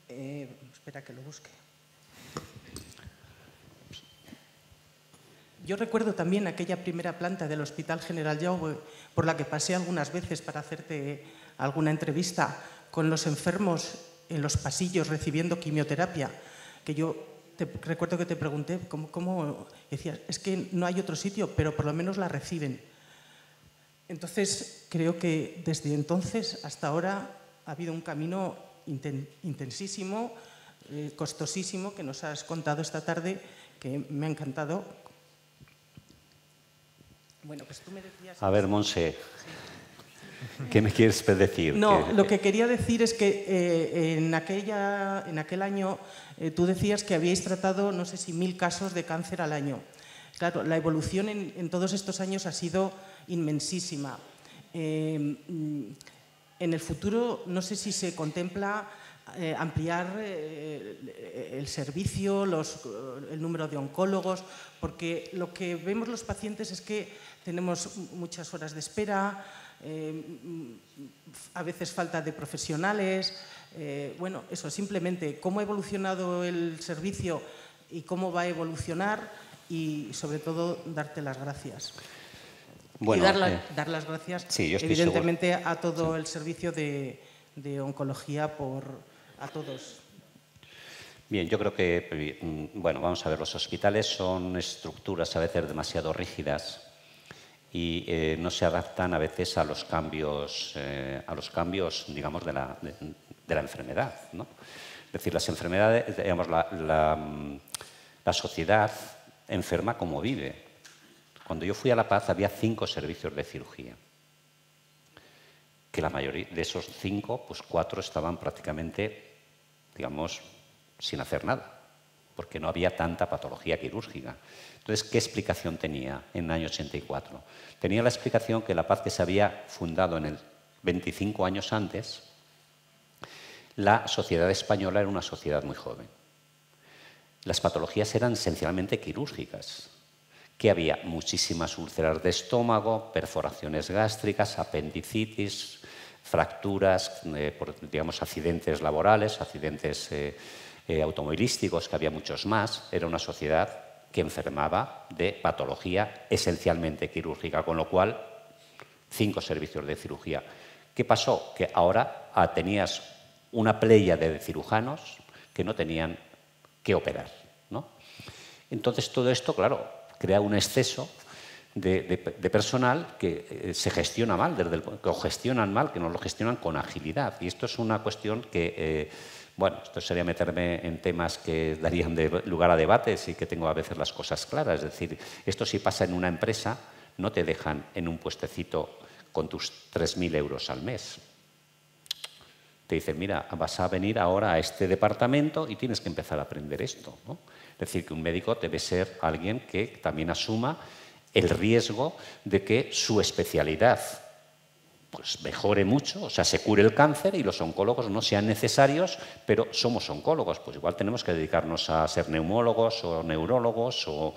espera que lo busque. Yo recuerdo también aquella primera planta del Hospital General Jaume, por la que pasé algunas veces para hacerte alguna entrevista con los enfermos en los pasillos recibiendo quimioterapia, que yo recuerdo que te pregunté cómo decías, es que no hay otro sitio, pero por lo menos la reciben. Entonces, creo que desde entonces hasta ahora ha habido un camino intensísimo, costosísimo, que nos has contado esta tarde, que me ha encantado. Bueno, pues tú me decías... A ver, Montse, ¿qué me quieres decir? No, lo que quería decir es que en aquel año tú decías que habíais tratado, no sé si 1000 casos de cáncer al año. Claro, la evolución en todos estos años ha sido inmensísima. En el futuro no sé si se contempla ampliar el servicio, el número de oncólogos, porque lo que vemos los pacientes es que tenemos muchas horas de espera, a veces falta de profesionales. Bueno, eso, simplemente cómo ha evolucionado el servicio y cómo va a evolucionar, y sobre todo darte las gracias. Bueno, y dar las gracias, sí, evidentemente, a todo el servicio de oncología, a todos. Bien, yo creo que, bueno, vamos a ver, los hospitales son estructuras a veces demasiado rígidas y no se adaptan a veces a los cambios, digamos, de la enfermedad, ¿no? Es decir, las enfermedades, digamos, la sociedad enferma como vive. Cuando yo fui a La Paz había 5 servicios de cirugía, que la mayoría de esos 5, pues 4 estaban prácticamente, digamos, sin hacer nada, porque no había tanta patología quirúrgica. Entonces, ¿qué explicación tenía en el año 84? Tenía la explicación que La Paz, que se había fundado en el 25 años antes, la sociedad española era una sociedad muy joven. Las patologías eran esencialmente quirúrgicas, que había muchísimas úlceras de estómago, perforaciones gástricas, apendicitis, fracturas, digamos, accidentes laborales, accidentes automovilísticos, que había muchos más. Era una sociedad que enfermaba de patología esencialmente quirúrgica, con lo cual 5 servicios de cirugía. ¿Qué pasó? Que ahora tenías una pléyade de cirujanos que no tenían que operar, ¿no? Entonces, todo esto, claro, crea un exceso de personal que se gestiona mal, que gestionan mal, que no lo gestionan con agilidad. Y esto es una cuestión que, bueno, esto sería meterme en temas que darían lugar a debates y que tengo a veces las cosas claras. Es decir, esto si pasa en una empresa, no te dejan en un puestecito con tus 3.000 euros al mes. Te dicen, mira, vas a venir ahora a este departamento y tienes que empezar a aprender esto, ¿no? Es decir, que un médico debe ser alguien que también asuma el riesgo de que su especialidad pues mejore mucho, o sea, se cure el cáncer y los oncólogos no sean necesarios, pero somos oncólogos, pues igual tenemos que dedicarnos a ser neumólogos o neurólogos o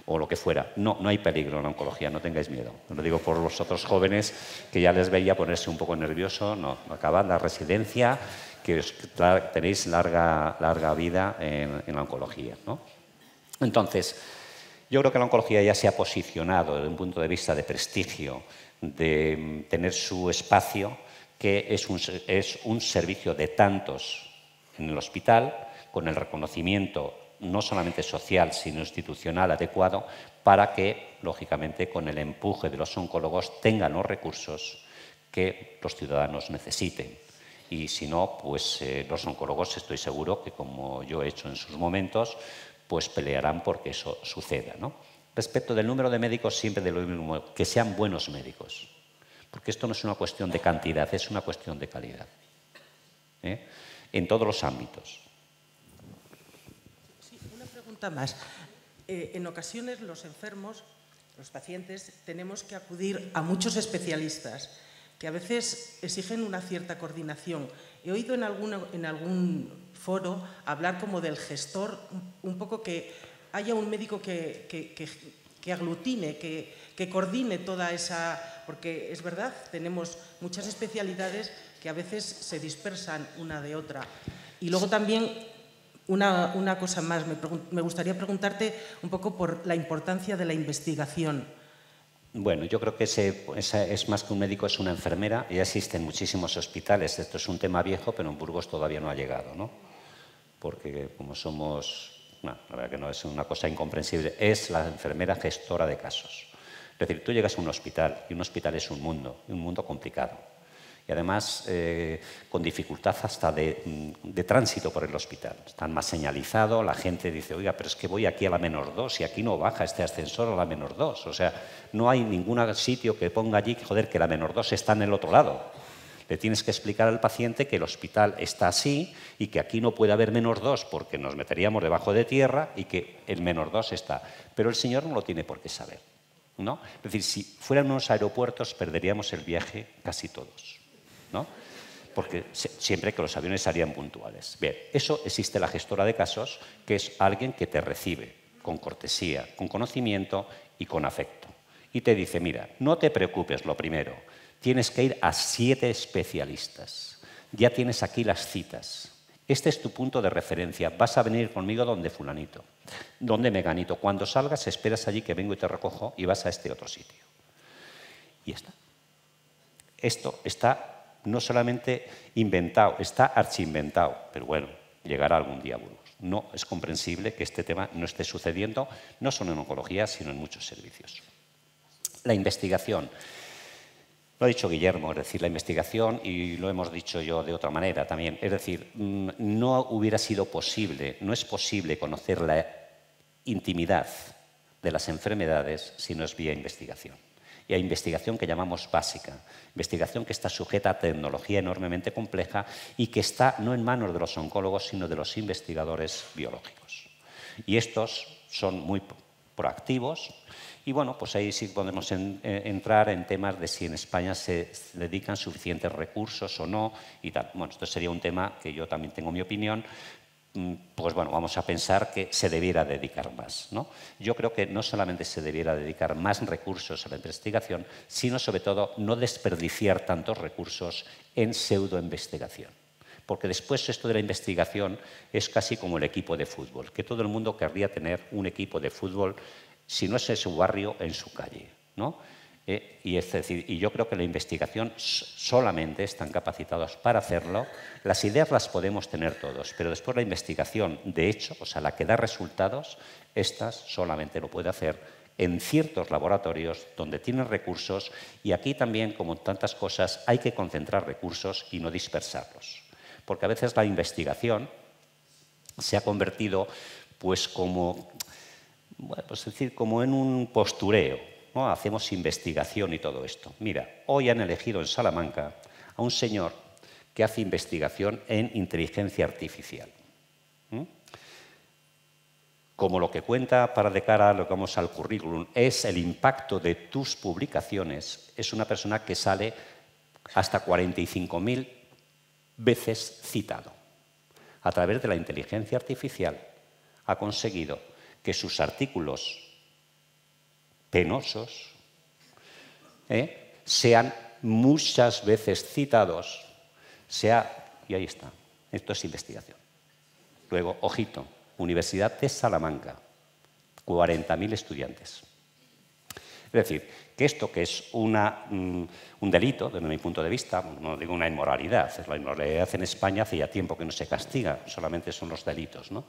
lo que fuera. No hay peligro en la oncología, no tengáis miedo. Lo digo por los otros jóvenes que ya les veía ponerse un poco nervioso. No, acabad la residencia, que tenéis larga vida en la oncología, ¿no? Entonces, yo creo que la oncología ya se ha posicionado desde un punto de vista de prestigio, de tener su espacio, que es un servicio de tantos en el hospital, con el reconocimiento no solamente social, sino institucional adecuado, para que, lógicamente, con el empuje de los oncólogos tengan los recursos que los ciudadanos necesiten. y si no, pues los oncólogos estoy seguro que, como yo he hecho en sus momentos, pues pelearán porque eso suceda, ¿no? Respecto del número de médicos, siempre de lo mismo, que sean buenos médicos, porque esto no es una cuestión de cantidad, es una cuestión de calidad, en todos los ámbitos. Sí, una pregunta más. En ocasiones los enfermos, los pacientes, tenemos que acudir a muchos especialistas que a veces exigen una cierta coordinación. He oído en algún foro hablar como del gestor, un poco que haya un médico que aglutine, que coordine toda esa... Porque es verdad, tenemos muchas especialidades que a veces se dispersan una de otra. Y luego también, una cosa más, me gustaría preguntarte un poco por la importancia de la investigación. Bueno, yo creo que esa es más que un médico, es una enfermera. Ya existen muchísimos hospitales. Esto es un tema viejo, pero en Burgos todavía no ha llegado, ¿no? Porque como somos... No, la verdad que no, es una cosa incomprensible. Es la enfermera gestora de casos. Es decir, tú llegas a un hospital y un hospital es un mundo complicado. Y además con dificultad hasta de tránsito por el hospital. Está más señalizado, la gente dice, oiga, pero es que voy aquí a la -2 y aquí no baja este ascensor a la -2. O sea, no hay ningún sitio que ponga allí, joder, que la -2 está en el otro lado. Le tienes que explicar al paciente que el hospital está así y que aquí no puede haber -2 porque nos meteríamos debajo de tierra y que el -2 está. Pero el señor no lo tiene por qué saber, ¿no? Es decir, si fueran unos aeropuertos perderíamos el viaje casi todos, ¿no? Porque siempre que los aviones salían puntuales. Bien, eso existe la gestora de casos, que es alguien que te recibe con cortesía, con conocimiento y con afecto. Y te dice, mira, no te preocupes, lo primero, tienes que ir a 7 especialistas. Ya tienes aquí las citas. Este es tu punto de referencia. Vas a venir conmigo donde fulanito, donde meganito. Cuando salgas, esperas allí que vengo y te recojo y vas a este otro sitio. Y ya está. Esto está no solamente inventado, está archiinventado. Pero bueno, llegará algún día a Burgos. No es comprensible que este tema no esté sucediendo, no solo en oncología, sino en muchos servicios. La investigación. Lo ha dicho Guillermo, es decir, la investigación, y lo hemos dicho yo de otra manera también, es decir, no hubiera sido posible, no es posible conocer la intimidad de las enfermedades si no es vía investigación. Y hay investigación que llamamos básica, investigación que está sujeta a tecnología enormemente compleja y que está no en manos de los oncólogos, sino de los investigadores biológicos. Y estos son muy proactivos. Y bueno, pues ahí sí podemos entrar en temas de si en España se dedican suficientes recursos o no y tal. Bueno, esto sería un tema que yo también tengo mi opinión. Pues bueno, vamos a pensar que se debiera dedicar más, ¿no? Yo creo que no solamente se debiera dedicar más recursos a la investigación, sino sobre todo no desperdiciar tantos recursos en pseudoinvestigación. Porque después esto de la investigación es casi como el equipo de fútbol, que todo el mundo querría tener un equipo de fútbol, si no es en su barrio, en su calle, ¿no? Y es decir, y yo creo que la investigación solamente están capacitados para hacerlo. Las ideas las podemos tener todos, pero después la investigación, de hecho, o sea, la que da resultados, estas solamente lo puede hacer en ciertos laboratorios donde tienen recursos, y aquí también, como en tantas cosas, hay que concentrar recursos y no dispersarlos. Porque a veces la investigación se ha convertido pues como... Bueno, pues decir, como en un postureo, ¿no? Hacemos investigación y todo esto. Mira, hoy han elegido en Salamanca a un señor que hace investigación en inteligencia artificial. Como lo que cuenta para de cara a lo que vamos al currículum es el impacto de tus publicaciones, es una persona que sale hasta 45.000 veces citado. A través de la inteligencia artificial ha conseguido que sus artículos penosos sean muchas veces citados, y ahí está, esto es investigación. Luego, ojito, Universidad de Salamanca, 40.000 estudiantes. Es decir, que esto que es un delito, desde mi punto de vista, no digo una inmoralidad, la inmoralidad en España hace ya tiempo que no se castiga, solamente son los delitos, ¿no?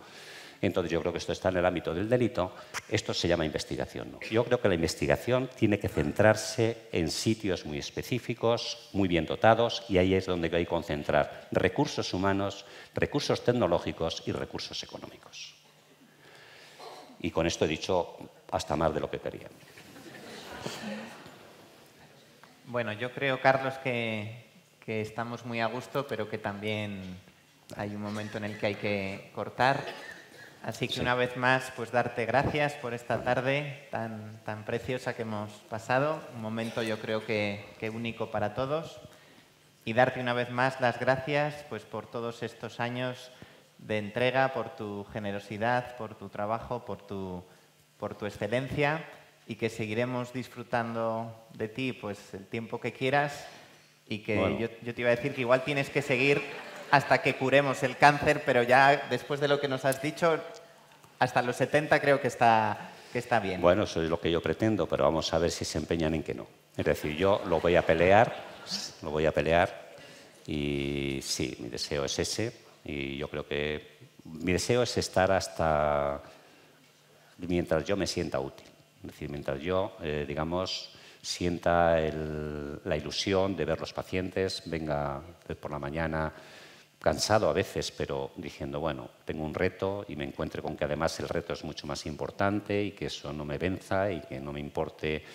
Entonces yo creo que esto está en el ámbito del delito. Esto se llama investigación, ¿no? Yo creo que la investigación tiene que centrarse en sitios muy específicos, muy bien dotados, y ahí es donde hay que concentrar recursos humanos, recursos tecnológicos y recursos económicos. Y con esto he dicho hasta más de lo que quería. Bueno, yo creo, Carlos, que estamos muy a gusto, pero que también hay un momento en el que hay que cortar. Así que una vez más, pues darte gracias por esta tarde tan preciosa que hemos pasado. Un momento yo creo que único para todos. Y darte una vez más las gracias pues, por todos estos años de entrega, por tu generosidad, por tu trabajo, por tu excelencia, y que seguiremos disfrutando de ti pues, el tiempo que quieras, y que bueno, yo te iba a decir que igual tienes que seguir hasta que curemos el cáncer, pero ya después de lo que nos has dicho, hasta los 70 creo que está bien. Bueno, eso es lo que yo pretendo, pero vamos a ver si se empeñan en que no. Es decir, yo lo voy a pelear, y sí, mi deseo es ese, y yo creo que mi deseo es estar hasta mientras yo me sienta útil. Es decir, mientras yo, digamos, sienta la ilusión de ver los pacientes, venga por la mañana cansado a veces, pero diciendo, bueno, tengo un reto, y me encuentre con que además el reto es mucho más importante y que eso no me venza y que no me importe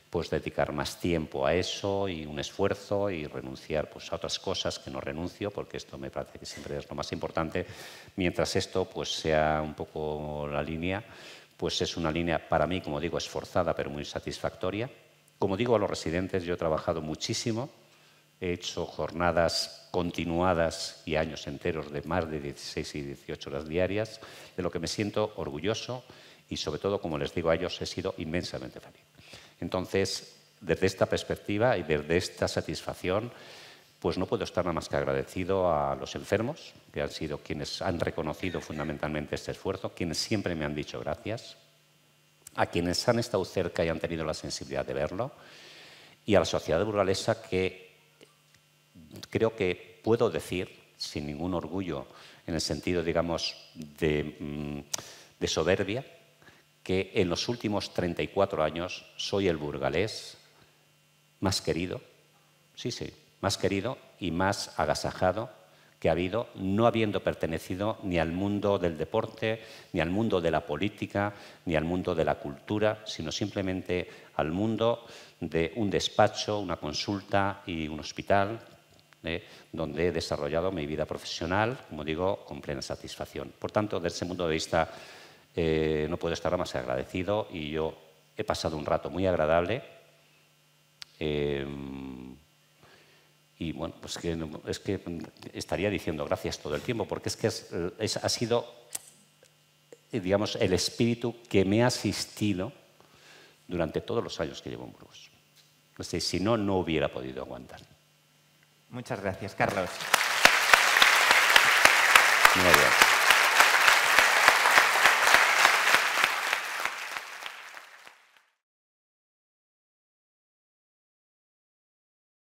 pues dedicar más tiempo a eso y un esfuerzo y renunciar pues a otras cosas que no renuncio, porque esto me parece que siempre es lo más importante. Mientras esto pues sea un poco la línea, pues es una línea para mí, como digo, esforzada pero muy satisfactoria. Como digo a los residentes, yo he trabajado muchísimo, he hecho jornadas continuadas y años enteros de más de 16 y 18 horas diarias, de lo que me siento orgulloso y sobre todo, como les digo a ellos, he sido inmensamente feliz. Entonces, desde esta perspectiva y desde esta satisfacción, pues no puedo estar nada más que agradecido a los enfermos, que han sido quienes han reconocido fundamentalmente este esfuerzo, quienes siempre me han dicho gracias, a quienes han estado cerca y han tenido la sensibilidad de verlo, y a la sociedad burgalesa, que creo que puedo decir, sin ningún orgullo, en el sentido, digamos, de soberbia, que en los últimos 34 años soy el burgalés más querido, sí, más querido y más agasajado que ha habido, no habiendo pertenecido ni al mundo del deporte, ni al mundo de la política, ni al mundo de la cultura, sino simplemente al mundo de un despacho, una consulta y un hospital, donde he desarrollado mi vida profesional, como digo, con plena satisfacción. Por tanto, desde ese punto de vista, no puedo estar más agradecido, y yo he pasado un rato muy agradable. Y bueno, pues es que estaría diciendo gracias todo el tiempo, porque es que ha sido, digamos, el espíritu que me ha asistido durante todos los años que llevo en Burgos. Si no, no hubiera podido aguantar. Muchas gracias, Carlos.